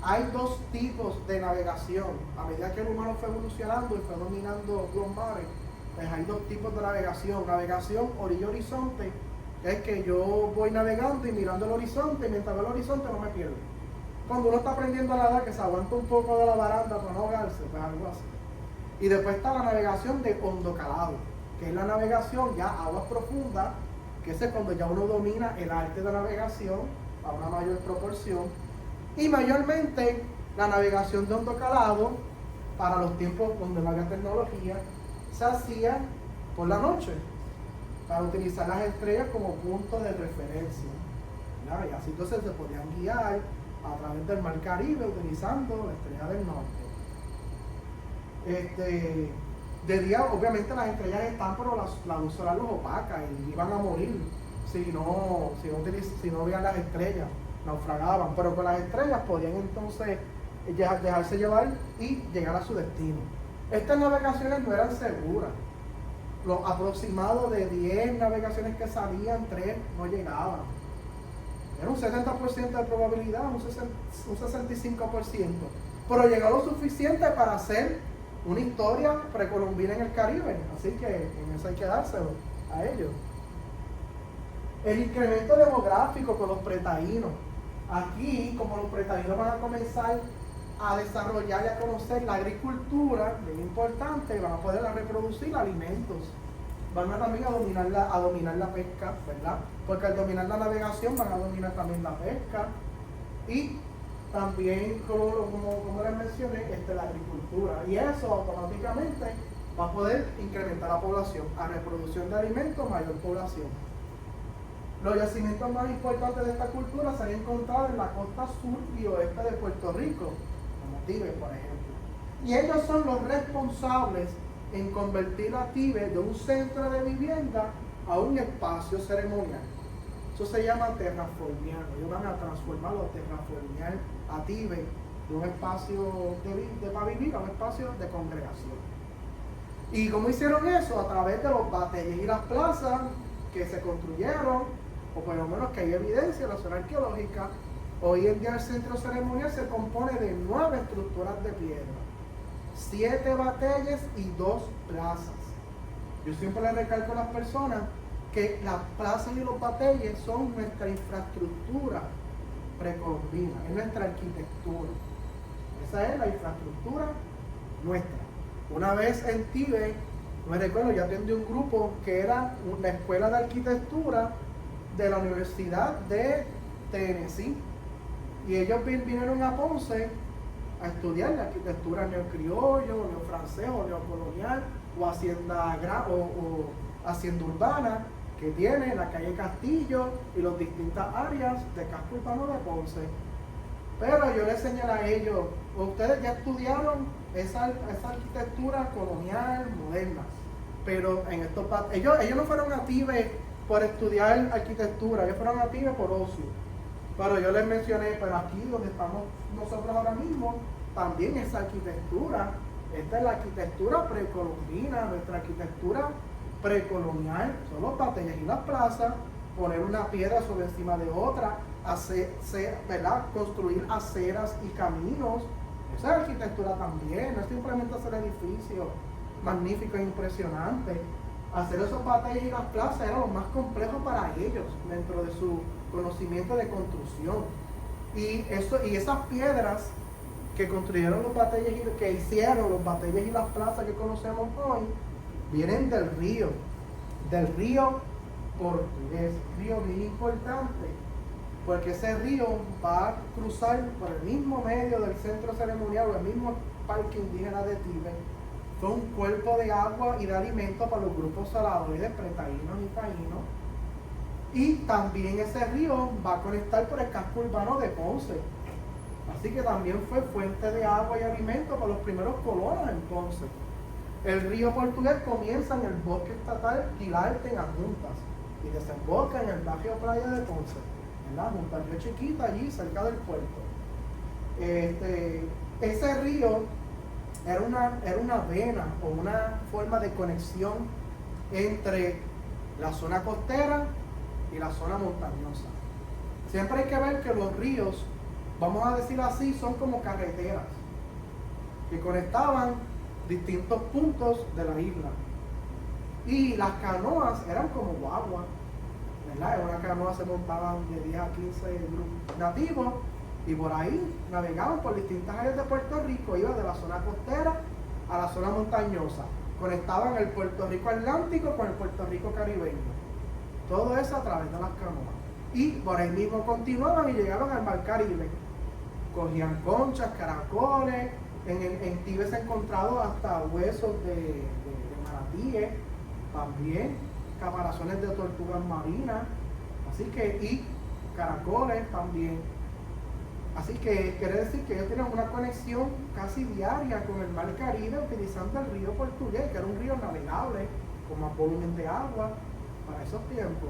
Hay 2 tipos de navegación. A medida que el humano fue evolucionando y fue dominando los mares, pues hay 2 tipos de navegación. Navegación orilla-horizonte, que es que yo voy navegando y mirando el horizonte, y mientras veo el horizonte no me pierdo. Cuando uno está aprendiendo a nadar, que se aguanta un poco de la baranda para no ahogarse, pues algo así. Y después está la navegación de hondo calado, que es la navegación ya a aguas profundas, que es cuando ya uno domina el arte de navegación a una mayor proporción. Y mayormente la navegación de hondo calado, para los tiempos donde no había tecnología, se hacía por la noche, para utilizar las estrellas como punto de referencia. ¿Verdad? Y así entonces se podían guiar a través del mar Caribe utilizando la estrella del norte. De día obviamente las estrellas están, pero la luz solar los opaca y iban a morir si no veían las estrellas, naufragaban, pero con las estrellas podían entonces dejarse llevar y llegar a su destino. Estas navegaciones no eran seguras. Los aproximados de 10 navegaciones que salían, 3 no llegaban. Era un 70% de probabilidad, un 65%. Pero llegó lo suficiente para hacer una historia precolombina en el Caribe. Así que en eso hay que dárselo a ellos. El incremento demográfico con los pretaínos. Aquí, como los pretaínos van a comenzar a desarrollar y a conocer la agricultura, bien importante, van a poder reproducir alimentos. Van a también a dominar la pesca, ¿verdad? Porque al dominar la navegación van a dominar también la pesca y también, como les mencioné, la agricultura. Y eso automáticamente va a poder incrementar la población. A reproducción de alimentos, mayor población. Los yacimientos más importantes de esta cultura se han encontrado en la costa sur y oeste de Puerto Rico, como Tibes, por ejemplo. Y ellos son los responsables en convertir a Tibes de un centro de vivienda a un espacio ceremonial. Eso se llama terraformiar. Ellos van a transformar o terraformiar a Tibes de un espacio para vivir a un espacio de congregación. ¿Y cómo hicieron eso? A través de los batalles y las plazas que se construyeron, o por lo menos que hay evidencia en la zona arqueológica. Hoy en día el centro ceremonial se compone de 9 estructuras de piedra, 7 batalles y 2 plazas. Yo siempre le recalco a las personas que las plazas y los batalles son nuestra infraestructura precolombina, es nuestra arquitectura. Esa es la infraestructura nuestra. Una vez en Tíbet, me recuerdo, yo atendí un grupo que era una escuela de arquitectura de la Universidad de Tennessee. Y ellos vinieron a Ponce a estudiar la arquitectura neocriollo, o neofrancés, o neocolonial, o hacienda urbana, que tiene la calle Castillo y las distintas áreas de casco urbano de Ponce. Pero yo les señalé a ellos, ustedes ya estudiaron esa arquitectura colonial, moderna, pero en estos ellos no fueron a Tíbet por estudiar arquitectura, ellos fueron a Tíbet por ocio. Pero yo les mencioné, pero aquí donde estamos nosotros ahora mismo, también esa arquitectura, esta es la arquitectura precolombina, nuestra arquitectura precolonial, son los batalles y las plazas, poner una piedra sobre encima de otra, ¿verdad? Construir aceras y caminos, esa es arquitectura también, no es simplemente hacer edificios magníficos e impresionantes. Hacer esos batalles y las plazas era lo más complejo para ellos, dentro de su conocimiento de construcción. Y esas piedras que construyeron los batalles que hicieron los batalles y las plazas que conocemos hoy, vienen del río portugués, río muy importante, porque ese río va a cruzar por el mismo medio del centro ceremonial o el mismo parque indígena de Tíbet. Fue un cuerpo de agua y de alimento para los grupos salabroides pretaínos y taínos. Y también ese río va a conectar por el casco urbano de Ponce. Así que también fue fuente de agua y alimento para los primeros colonos en Ponce. El río portugués comienza en el bosque estatal Quilarte en Adjuntas y desemboca en el barrio Playa de Ponce, ¿verdad? Junto al río Chiquita, allí cerca del puerto. Ese río era una vena o una forma de conexión entre la zona costera y la zona montañosa. Siempre hay que ver que los ríos, vamos a decir así, son como carreteras que conectaban distintos puntos de la isla. Y las canoas eran como guaguas, ¿verdad? En una canoa se montaban de 10 a 15 grupos nativos y por ahí navegaban por distintas áreas de Puerto Rico, iban de la zona costera a la zona montañosa, conectaban el Puerto Rico Atlántico con el Puerto Rico Caribeño, todo eso a través de las canoas. Y por ahí mismo continuaban y llegaron al Mar Caribe, cogían conchas, caracoles, en Tíbet se han encontrado hasta huesos de manatíes, también caparazones de tortugas marinas, así que, y caracoles también. Así que quiere decir que ellos tienen una conexión casi diaria con el Mar Caribe utilizando el río portugués, que era un río navegable con más volumen de agua para esos tiempos.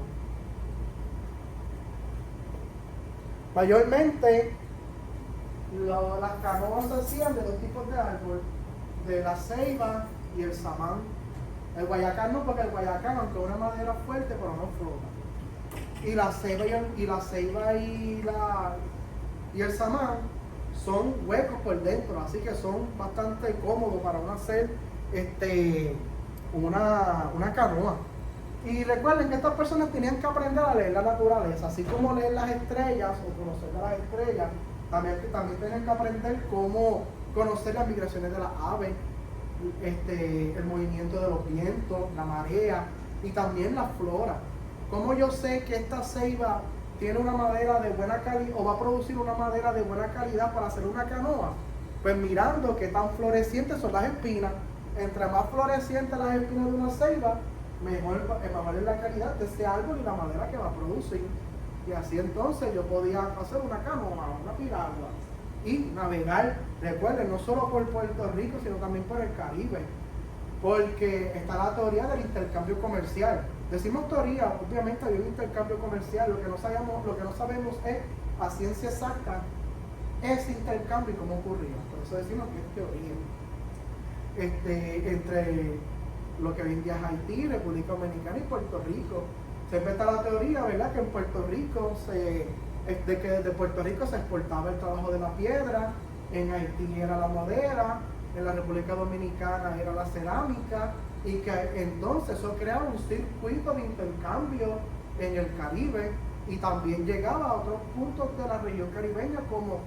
Mayormente las canoas se hacían de dos tipos de árbol, de la ceiba y el samán. El guayacán no, porque el guayacán, aunque es una madera fuerte, pero no flota. Y la ceiba y el samán son huecos por dentro, así que son bastante cómodos para uno hacer una canoa. Y recuerden que estas personas tenían que aprender a leer la naturaleza, así como leer las estrellas o conocer las estrellas, también tenían que aprender cómo conocer las migraciones de las aves, el movimiento de los vientos, la marea y también la flora. ¿Cómo yo sé que esta ceiba tiene una madera de buena calidad o va a producir una madera de buena calidad para hacer una canoa? Pues mirando qué tan florecientes son las espinas. Entre más florecientes las espinas de una ceiba, mejor es la calidad de ese árbol y la madera que va a producir. Y así entonces yo podía hacer una canoa, una piragua y navegar, recuerden, no solo por Puerto Rico, sino también por el Caribe, porque está la teoría del intercambio comercial. Decimos teoría, obviamente había un intercambio comercial, lo que no sabemos es a ciencia exacta ese intercambio y cómo ocurría. Por eso decimos que es teoría. Entre lo que hoy en día es Haití, República Dominicana y Puerto Rico. Siempre está la teoría, ¿verdad?, que en Puerto Rico de que desde Puerto Rico se exportaba el trabajo de la piedra, en Haití era la madera, en la República Dominicana era la cerámica, y que entonces eso creaba un circuito de intercambio en el Caribe y también llegaba a otros puntos de la región caribeña como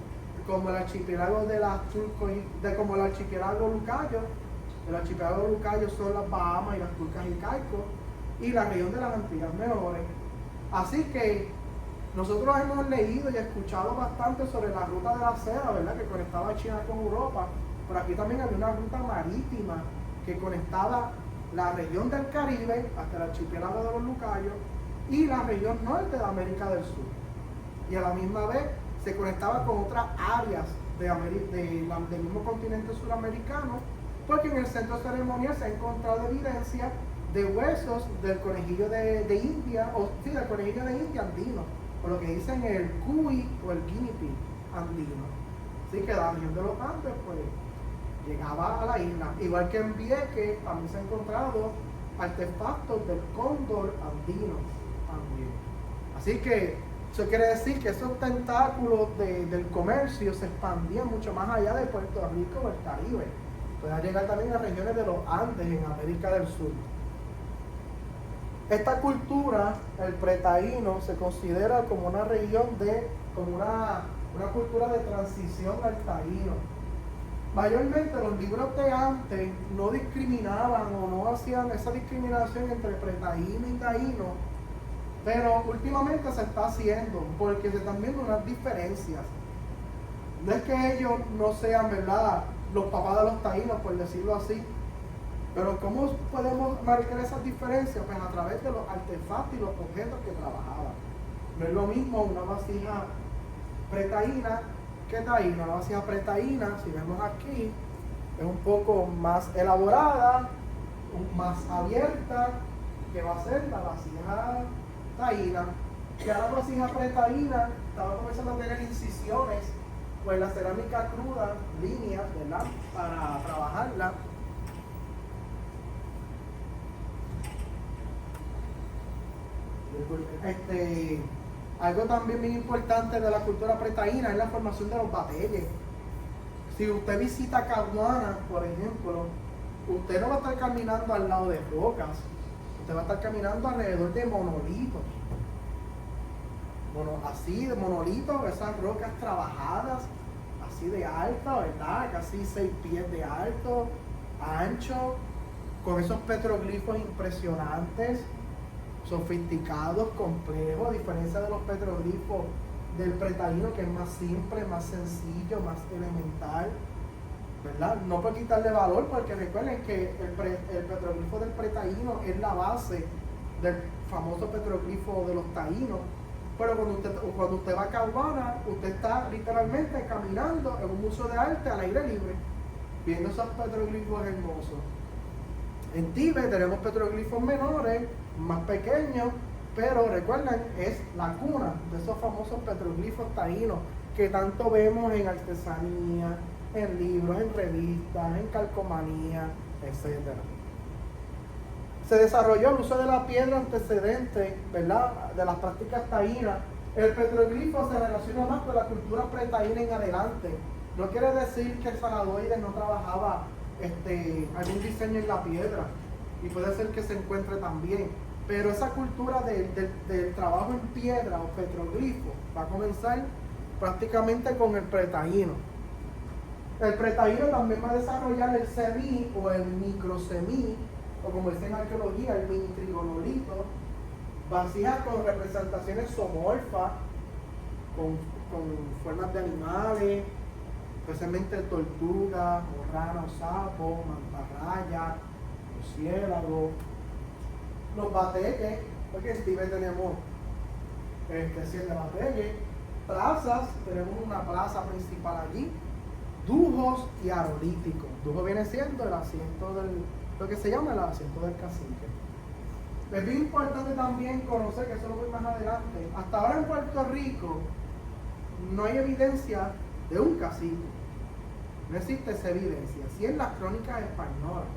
como el archipiélago de las Turcos, como el archipiélago Lucayo. El archipiélago Lucayo son las Bahamas y las Turcas y Caicos, y la región de las Antillas Menores. Así que nosotros hemos leído y escuchado bastante sobre la ruta de la seda, ¿verdad?, que conectaba China con Europa. Por aquí también había una ruta marítima que conectaba la región del Caribe hasta el archipiélago de los Lucayos y la región norte de América del Sur. Y a la misma vez se conectaba con otras áreas del mismo continente suramericano, porque en el centro ceremonial se ha encontrado evidencia de huesos del conejillo de India, del conejillo de India andino, o lo que dicen el cuy o el guinea pig andino. Así que la región de los Andes, pues, llegaba a la isla. Igual que en Vieques también se han encontrado artefactos del cóndor andino también. Así que eso quiere decir que esos tentáculos del comercio se expandían mucho más allá de Puerto Rico o el Caribe. Pueden llegar también a regiones de los Andes en América del Sur. Esta cultura, el pretaíno, se considera como una región como una cultura de transición al taíno. Mayormente los libros de antes no discriminaban o no hacían esa discriminación entre pretaíno y taíno, pero últimamente se está haciendo porque se están viendo unas diferencias. No es que ellos no sean, ¿verdad?, los papás de los taínos, por decirlo así, pero ¿cómo podemos marcar esas diferencias? Pues a través de los artefactos y los objetos que trabajaban. No es lo mismo una vasija pretaína que taína. Una vasija pretaína, si vemos aquí, es un poco más elaborada, más abierta, que va a ser la vasija taína. Ya la vasija pretaína estaba comenzando a tener incisiones, pues la cerámica cruda, líneas, ¿verdad?, para trabajarla. Algo también muy importante de la cultura pretaína es la formación de los bateyes. Si usted visita Caguana, por ejemplo, usted no va a estar caminando al lado de rocas, usted va a estar caminando alrededor de monolitos. Bueno, así de monolitos, esas rocas trabajadas, así de alta, ¿verdad? Casi 6 pies de alto, ancho, con esos petroglifos impresionantes, sofisticados, complejos, a diferencia de los petroglifos del pretaíno, que es más simple, más sencillo, más elemental, ¿verdad? No por quitarle valor, porque recuerden que el petroglifo del pretaíno es la base del famoso petroglifo de los taínos. Pero cuando usted va a Caguana, usted está literalmente caminando en un museo de arte al aire libre, viendo esos petroglifos hermosos. En Tíbet tenemos petroglifos menores, más pequeños, pero recuerden, es la cuna de esos famosos petroglifos taínos que tanto vemos en artesanía, en libros, en revistas, en calcomanía, etc. Se desarrolló el uso de la piedra antecedente, ¿verdad?, de las prácticas taínas. El petroglifo se relaciona más con la cultura pretaína en adelante. No quiere decir que el Saladoides no trabajaba algún diseño en la piedra, y puede ser que se encuentre también, pero esa cultura del trabajo en piedra o petroglifo va a comenzar prácticamente con el pretaíno. El pretaíno también va a desarrollar el semí o el microsemí, o como dicen en arqueología, el mini trigonolito, vasijas con representaciones zoomorfas, con formas de animales, especialmente tortugas, o ranas, sapos, mantarrayas, murciélagos. Los bateyes, porque en Tíbet tenemos 7 bateyes, plazas, tenemos una plaza principal allí, dujos y arolíticos. Dujo viene siendo el asiento lo que se llama el asiento del cacique. Es bien importante también conocer, que eso lo voy más adelante, hasta ahora en Puerto Rico no hay evidencia de un cacique. No existe esa evidencia. Sí, en las crónicas españolas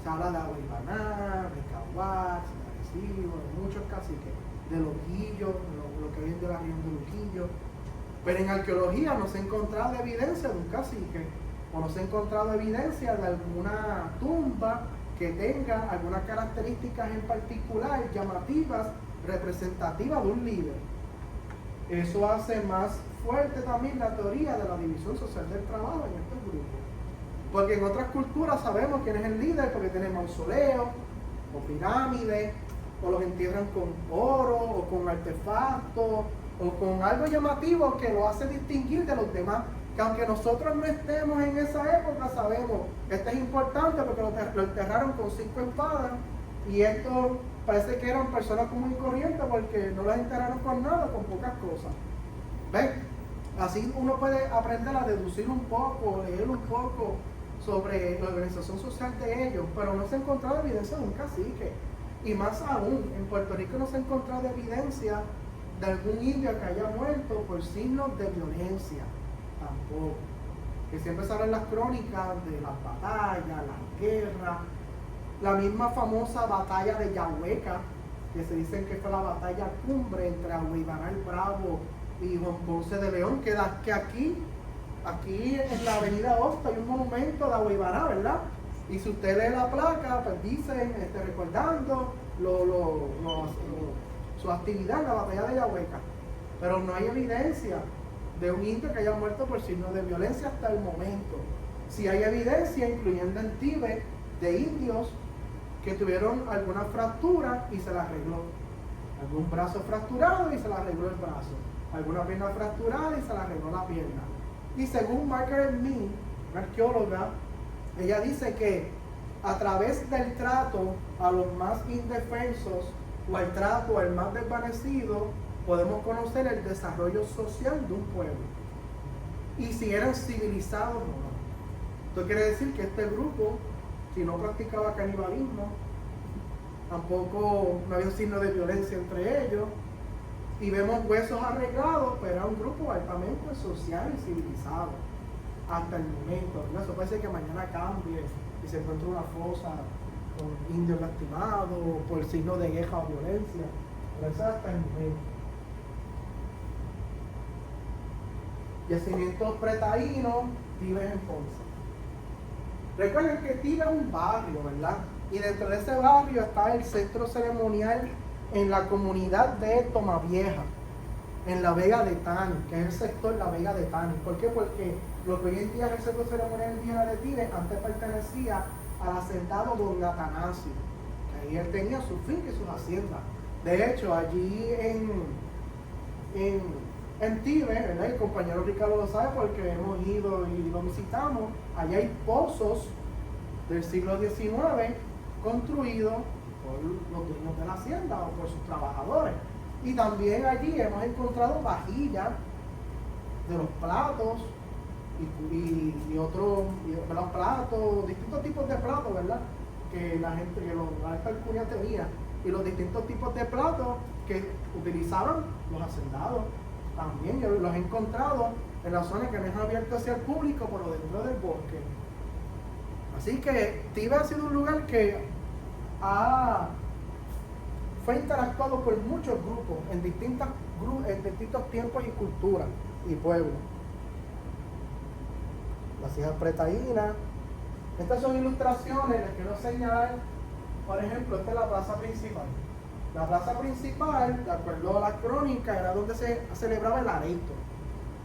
se habla de Aguibaná, de Caguas, de Arecibo, de muchos caciques, de Loquillo, lo que viene de la región de Loquillo. Pero en arqueología no se ha encontrado evidencia de un cacique, o no se ha encontrado evidencia de alguna tumba que tenga algunas características en particular llamativas, representativas de un líder. Eso hace más fuerte también la teoría de la división social del trabajo en estos grupos. Porque en otras culturas sabemos quién es el líder, porque tiene mausoleos o pirámides, o los entierran con oro o con artefactos o con algo llamativo que lo hace distinguir de los demás. Que aunque nosotros no estemos en esa época, sabemos que esto es importante porque lo enterraron con 5 espadas y esto parece que eran personas común y corriente porque no las enterraron con nada, con pocas cosas. ¿Ven? Así uno puede aprender a deducir un poco, leer un poco sobre la organización social de ellos, pero no se ha encontrado evidencia de un cacique. Y más aún, en Puerto Rico no se ha encontrado evidencia de algún indio que haya muerto por signos de violencia, tampoco. Que siempre salen las crónicas de las batallas, las guerras, la misma famosa batalla de Yahueca, que se dicen que fue la batalla cumbre entre Agüeybaná el Bravo y Juan Ponce de León, que aquí en la avenida Hosta hay un monumento de Agüeybaná, ¿verdad? Y si usted lee la placa, pues dicen, recordando su actividad en la batalla de Yahueca. Pero no hay evidencia de un indio que haya muerto por signos de violencia hasta el momento. Si hay evidencia, incluyendo en Tíbet, de indios que tuvieron alguna fractura y se la arregló. Algún brazo fracturado y se le arregló el brazo. Alguna pierna fracturada y se le arregló la pierna. Y según Margaret Mead, una arqueóloga, ella dice que a través del trato a los más indefensos o al trato al más desvanecido, podemos conocer el desarrollo social de un pueblo. Y si eran civilizados o no. Esto quiere decir que este grupo, si no practicaba canibalismo, tampoco no había signo de violencia entre ellos, y vemos huesos arreglados, pero era un grupo altamente social y civilizado hasta el momento. ¿No? Eso puede ser que mañana cambie y se encuentre una fosa con indios lastimados por signo de guerra o violencia, pero eso es hasta el momento. Yacimientos pretaínos, Tíbet en Ponce. Recuerden que Tíbet es un barrio, ¿verdad? Y dentro de ese barrio está el centro ceremonial en la comunidad de Tomavieja, en la Vega de Tani, que es el sector La Vega de Tani. ¿Por qué? Porque lo que hoy en día es el centro ceremonial indígena de Tíbet antes pertenecía al hacendado Don Atanasio, que ahí él tenía su finca y sus haciendas. De hecho, allí en Tíbet, ¿verdad? El compañero Ricardo lo sabe porque hemos ido y lo visitamos. Allá hay pozos del siglo XIX construidos por los dueños de la hacienda o por sus trabajadores. Y también allí hemos encontrado vajillas de los platos y otros los platos, distintos tipos de platos, ¿verdad? Que la gente, que la alta alcurnia tenía, y los distintos tipos de platos que utilizaban los hacendados. También yo los he encontrado en la zona que no es abierta hacia el público, pero dentro del bosque. Así que Tíbet ha sido un lugar que fue interactuado por muchos grupos en distintos tiempos y culturas y pueblos. Las hijas pretaínas. Estas son ilustraciones, les quiero señalar, por ejemplo, esta es la plaza principal. La plaza principal, de acuerdo a la crónica, era donde se celebraba el areito.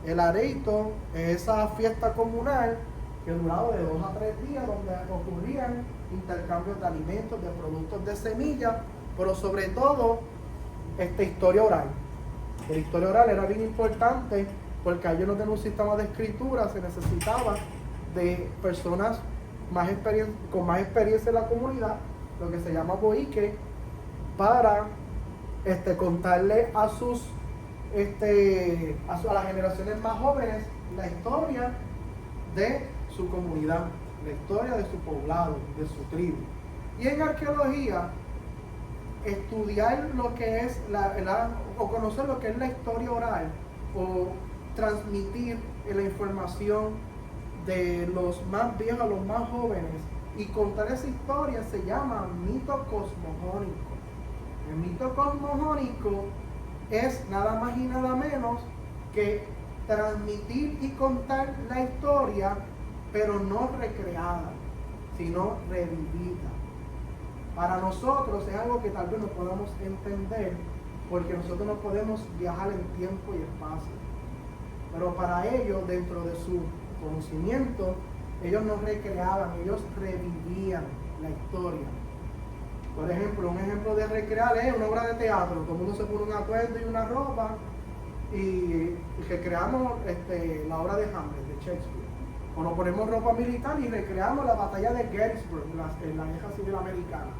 El areito es esa fiesta comunal que duraba de 2 a 3 días, donde ocurrían intercambios de alimentos, de productos de semillas, pero sobre todo historia oral. La historia oral era bien importante porque ellos no tenían un sistema de escritura, se necesitaba de personas con más experiencia en la comunidad, lo que se llama boique, para contarle a las generaciones más jóvenes la historia de su comunidad, la historia de su poblado, de su tribu. Y en arqueología, estudiar lo que es o conocer lo que es la historia oral o transmitir la información de los más viejos a los más jóvenes y contar esa historia se llama mito cosmogónico. El mito cosmogónico es nada más y nada menos que transmitir y contar la historia, pero no recreada, sino revivida. Para nosotros es algo que tal vez no podamos entender, porque nosotros no podemos viajar en tiempo y espacio. Pero para ellos, dentro de su conocimiento, ellos no recreaban, ellos revivían la historia. Por ejemplo, un ejemplo de recrear es una obra de teatro. Todo el mundo se pone un atuendo y una ropa y recreamos la obra de Hamlet, de Shakespeare. O nos ponemos ropa militar y recreamos la batalla de Gettysburg en la guerra civil americana.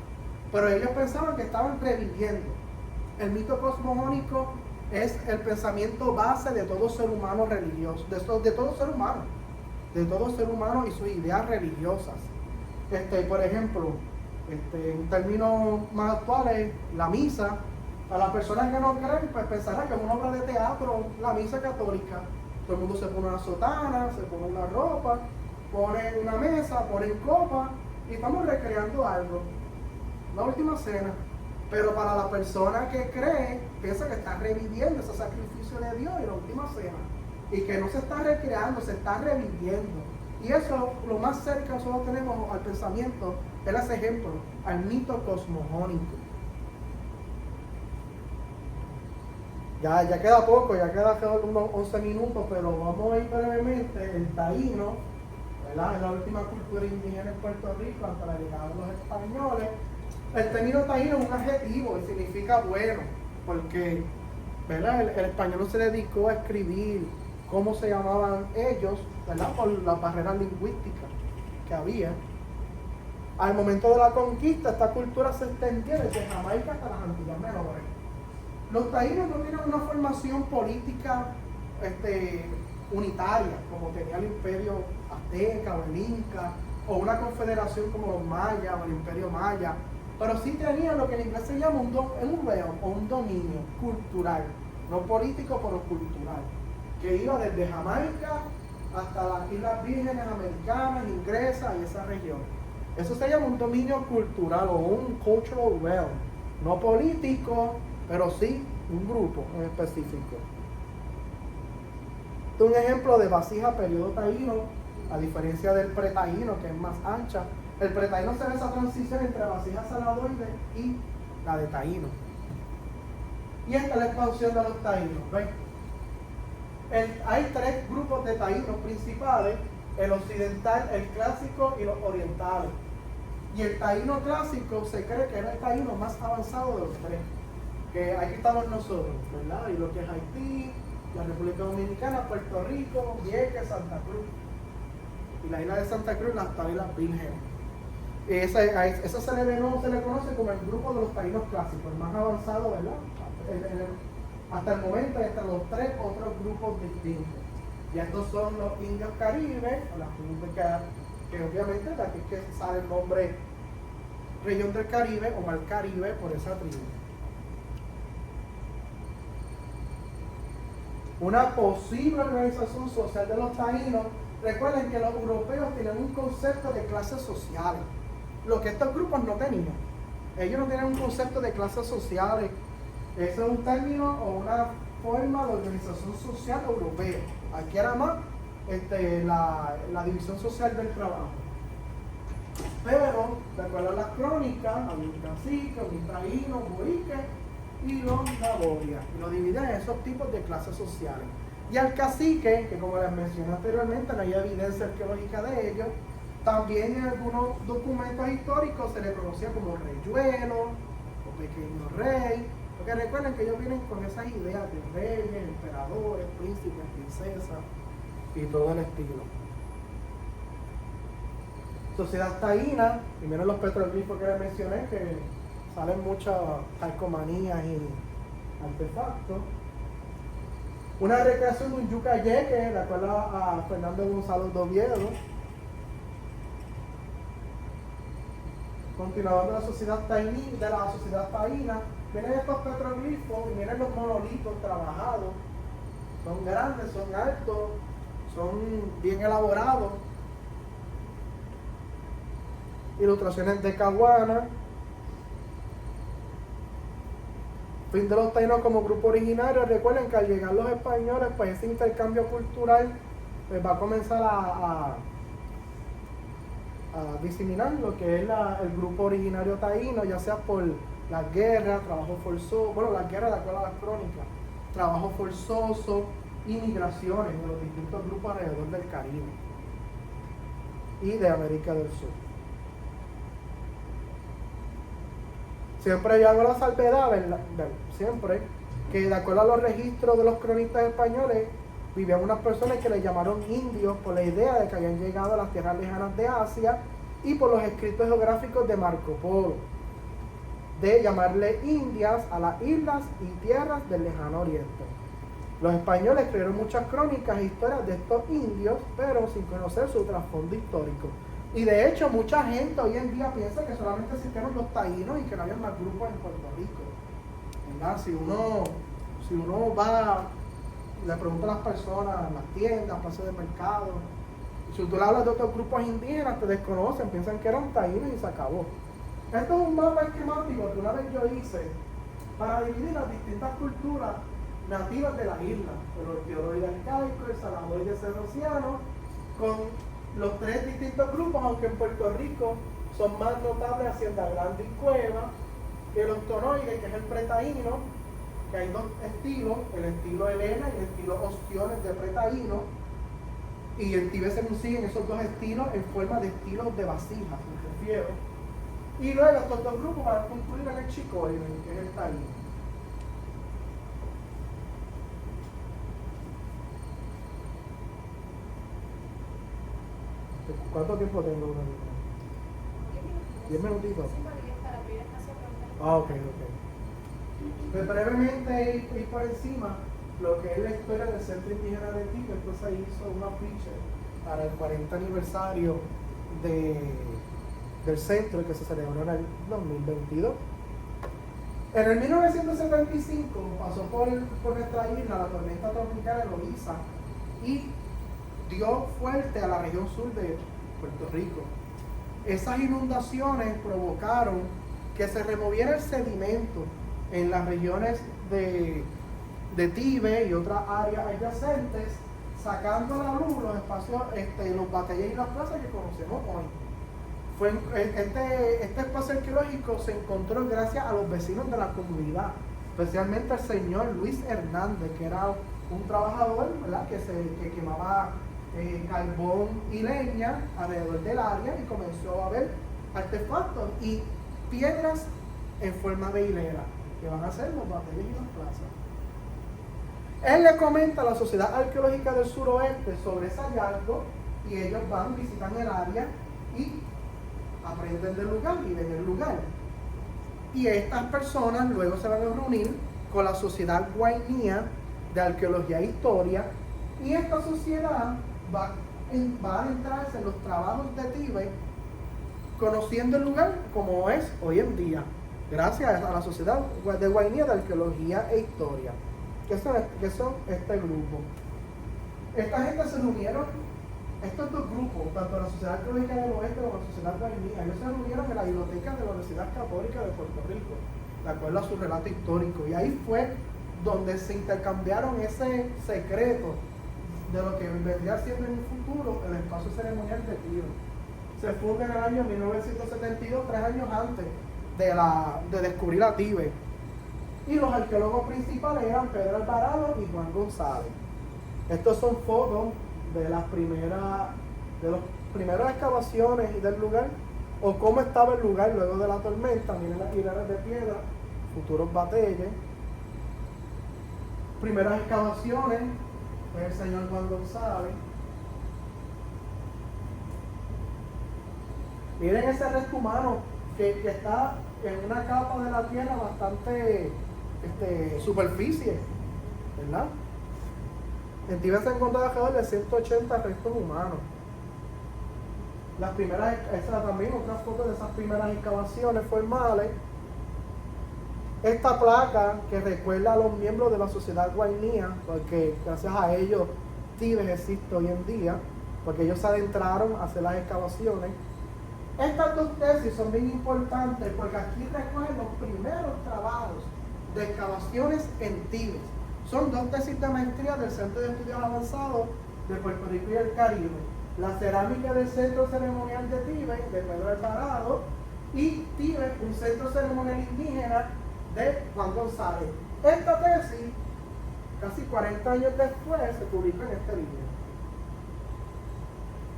Pero ellos pensaban que estaban reviviendo. El mito cosmogónico es el pensamiento base de todo ser humano religioso, de todo ser humano y sus ideas religiosas. Por ejemplo, en términos más actuales, la misa, a las personas que no creen, pues pensarán que es una obra de teatro, la misa católica. Todo el mundo se pone una sotana, se pone una ropa, pone una mesa, pone copa y estamos recreando algo. La última cena. Pero para la persona que cree, piensa que está reviviendo ese sacrificio de Dios y la última cena. Y que no se está recreando, se está reviviendo. Y eso, lo más cerca que nosotros tenemos al pensamiento, es ese ejemplo, al mito cosmogónico. Ya queda poco, ya queda unos 11 minutos, pero vamos a ir brevemente. El taíno, ¿verdad? Es la última cultura indígena en Puerto Rico hasta la llegada de los españoles. El término taíno es un adjetivo y significa bueno, porque, ¿verdad? El español se dedicó a escribir cómo se llamaban ellos, ¿verdad? Por las barreras lingüísticas que había. Al momento de la conquista, esta cultura se extendió desde Jamaica hasta las Antillas Menores. Los taínos no tienen una formación política unitaria, como tenía el imperio azteca o el inca, o una confederación como los mayas o el imperio maya, pero sí tenían lo que en inglés se llama un realm o un dominio cultural, no político pero cultural, que iba desde Jamaica hasta las Islas Vírgenes Americanas, inglesas y esa región. Eso se llama un dominio cultural o un cultural realm, no político, pero sí un grupo en específico. Este es un ejemplo de vasija periodo taíno, a diferencia del pretaíno, que es más ancha. El pretaíno se ve esa transición entre vasija saladoide y la de taíno. Y esta es la expansión de los taínos. ¿Ven? Hay tres grupos de taínos principales: el occidental, el clásico y los orientales. Y el taíno clásico se cree que era el taíno más avanzado de los tres. Que aquí estamos nosotros, ¿verdad? Y lo que es Haití, la República Dominicana, Puerto Rico, Vieques, Santa Cruz. Y la isla de Santa Cruz, las Islas Vírgenes. Eso se le conoce como el grupo de los taínos clásicos, el más avanzado, ¿verdad? Hasta el momento hay hasta los tres otros grupos distintos. Y estos son los indios caribes, o las tribus que obviamente de aquí es que sale el nombre región del Caribe o Mar Caribe por esa tribu. Una posible organización social de los taínos. Recuerden que los europeos tenían un concepto de clases sociales, lo que estos grupos no tenían. Ellos no tenían un concepto de clases sociales. Eso es un término o una forma de organización social europea. Aquí era más la división social del trabajo. Pero, de acuerdo a las crónicas, había un cacique, un taíno, un boique y los naborias. Y lo dividen en esos tipos de clases sociales. Y al cacique, que como les mencioné anteriormente, no hay evidencia arqueológica de ello, también en algunos documentos históricos se le conocía como reyuelo o pequeño rey, porque recuerden que ellos vienen con esas ideas de reyes, emperadores, príncipes, princesas y todo el estilo. Sociedad taína, primero los petroglifos que les mencioné, que salen muchas calcomanías y artefactos. Una recreación de un yucayeque, de acuerdo a Fernando Gonzalo de Oviedo. Continuando de la sociedad taína, miren estos petroglifos y miren los monolitos trabajados. Son grandes, son altos, son bien elaborados. Ilustraciones de Caguana. Fin de los taínos como grupo originario. Recuerden que al llegar los españoles, pues ese intercambio cultural pues va a comenzar a diseminar lo que es el grupo originario taíno, ya sea por las guerras, trabajo forzoso, bueno, las guerras de acuerdo a las crónicas, trabajo forzoso, inmigraciones de los distintos grupos alrededor del Caribe y de América del Sur. Siempre yo hago la salvedad, siempre, que de acuerdo a los registros de los cronistas españoles, vivían unas personas que le llamaron indios por la idea de que habían llegado a las tierras lejanas de Asia y por los escritos geográficos de Marco Polo, de llamarle Indias a las islas y tierras del lejano oriente. Los españoles escribieron muchas crónicas e historias de estos indios, pero sin conocer su trasfondo histórico. Y de hecho, mucha gente hoy en día piensa que solamente existieron los taínos y que no había más grupos en Puerto Rico, ¿verdad? Si uno va, le pregunta a las personas, en las tiendas, plazas de mercado, si tú le hablas de otros grupos indígenas, te desconocen, piensan que eran taínos y se acabó. Esto es un mapa esquemático que una vez yo hice para dividir las distintas culturas nativas de la isla, el orquioloide arcaico, el salamoide cerrociano, con los tres distintos grupos, aunque en Puerto Rico son más notables Hacienda Grande y Cueva, que el octonoide, que es el pretaíno, que hay dos estilos, el estilo Elena y el estilo Ostiones de pretaíno, y en Tibet se siguen esos dos estilos en forma de estilos de vasijas, me refiero. Y luego estos dos grupos van a concluir en el chicoide, que es el taíno. ¿Cuánto tiempo tengo? 10 minutitos. Ok. Pues brevemente ir por encima lo que es la historia del Centro Indígena de Tibet. Entonces ahí hizo un afiche para el 40 aniversario del centro que se celebró en el 2022. En el 1975 pasó por nuestra isla la tormenta tropical Eloísa y dio fuerte a la región sur de Puerto Rico. Esas inundaciones provocaron que se removiera el sedimento en las regiones de Tibet y otras áreas adyacentes, sacando a la luz los espacios, los batalles y las plazas que conocemos hoy. Este espacio arqueológico se encontró gracias a los vecinos de la comunidad, especialmente al señor Luis Hernández, que era un trabajador, ¿verdad?, que quemaba carbón y leña alrededor del área y comenzó a ver artefactos y piedras en forma de hilera que van a ser los batalles y las plazas. Él le comenta a la Sociedad Arqueológica del Suroeste sobre ese hallazgo y ellos van, visitan el área y aprenden del lugar y ven el lugar. Y estas personas luego se van a reunir con la Sociedad Guainía de Arqueología e Historia y esta sociedad va a adentrarse en los trabajos de Tibet, conociendo el lugar como es hoy en día, gracias a la Sociedad de Guainía de Arqueología e Historia, que son este grupo. Esta gente se reunieron, estos dos grupos, tanto la Sociedad Arqueológica del Oeste como la Sociedad Guainía, ellos se reunieron en la biblioteca de la Universidad Católica de Puerto Rico, de acuerdo a su relato histórico, y ahí fue donde se intercambiaron ese secreto de lo que vendría siendo en un futuro el espacio ceremonial de Tibet. Se funda en el año 1972, 3 años antes de descubrir a Tibet. Y los arqueólogos principales eran Pedro Alvarado y Juan González. Estos son fotos de las primeras excavaciones del lugar, o cómo estaba el lugar luego de la tormenta. Miren las hileras de piedra, futuros batalles. Primeras excavaciones, fue el señor Juan González. Miren ese resto humano que está en una capa de la tierra bastante superficie, ¿verdad? En Tibet se encontró alrededor de 180 restos humanos. Esa también otra foto de esas primeras excavaciones formales. Esta placa que recuerda a los miembros de la Sociedad Guainía, porque gracias a ellos Tibet existe hoy en día, porque ellos se adentraron a hacer las excavaciones. Estas dos tesis son bien importantes porque aquí recogen los primeros trabajos de excavaciones en Tibet. Son dos tesis de maestría del Centro de Estudios Avanzados de Puerto Rico y el Caribe. La cerámica del Centro Ceremonial de Tibet, de Pedro Alvarado, y Tibet, un centro ceremonial indígena de Juan González. Esta tesis casi 40 años después se publica en este libro.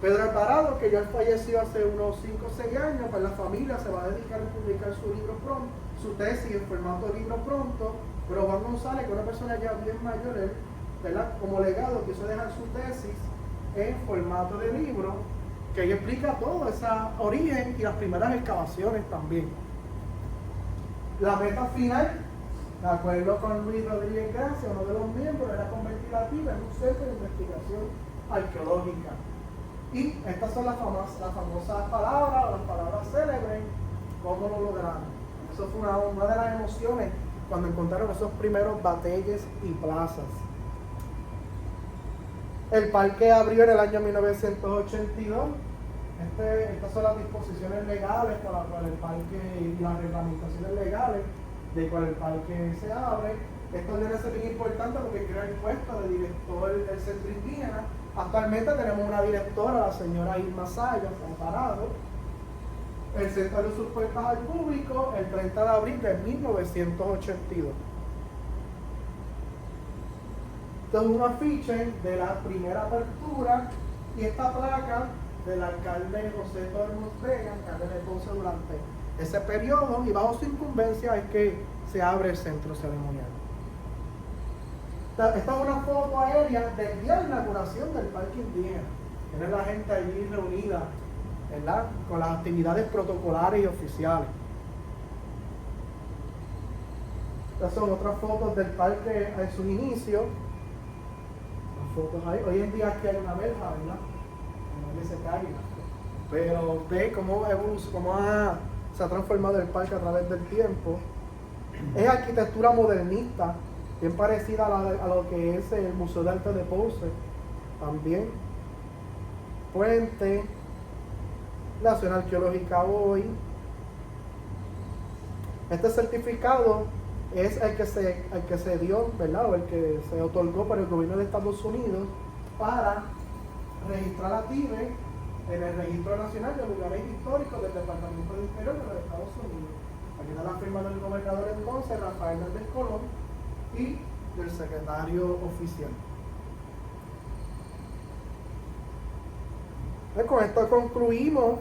Pedro Alvarado, que ya falleció hace unos 5 o 6 años, pues la familia se va a dedicar a publicar su libro pronto, su tesis en formato de libro pronto, pero Juan González, que es una persona ya bien mayor, él, ¿verdad? Como legado quiso dejar su tesis en formato de libro, que ahí explica todo ese origen y las primeras excavaciones también. La meta final, de acuerdo con Luis Rodríguez Gracia, uno de los miembros, era convertir la Tiba en un centro de investigación arqueológica. Y estas son las famosas palabras, las palabras célebres, cómo lo lograron. Eso fue una de las emociones cuando encontraron esos primeros batalles y plazas. El parque abrió en el año 1982. Estas son las disposiciones legales para el parque y las reglamentaciones legales de cual el parque se abre. Esto debe ser bien importante porque crea el puesto de director del centro indígena. Actualmente tenemos una directora, la señora Irma Sayas, Amparado. El centro abrió sus puertas al público el 30 de abril de 1982. Esto es un afiche de la primera apertura y esta placa del alcalde José Tormos Vega, alcalde de Ponce, durante ese periodo, y bajo su incumbencia es que se abre el centro ceremonial. Esta es una foto aérea del día de inauguración del parque indígena. Tiene la gente allí reunida, ¿verdad?, con las actividades protocolares y oficiales. Estas son otras fotos del parque en su inicio. Las fotos ahí. Hoy en día aquí hay una verja, ¿verdad? Que se caiga. Pero ve cómo se ha transformado el parque a través del tiempo. Es arquitectura modernista, bien parecida a lo que es el Museo de Arte de Ponce también. Puente, la zona arqueológica hoy. Este certificado es el que se dio, ¿verdad?, o el que se otorgó por el gobierno de Estados Unidos para registrar a Tibe en el Registro Nacional de Lugares Históricos del Departamento de Interior de los Estados Unidos. Aquí está la firma del gobernador entonces, Rafael Hernández Colón, y del secretario oficial. Con esto concluimos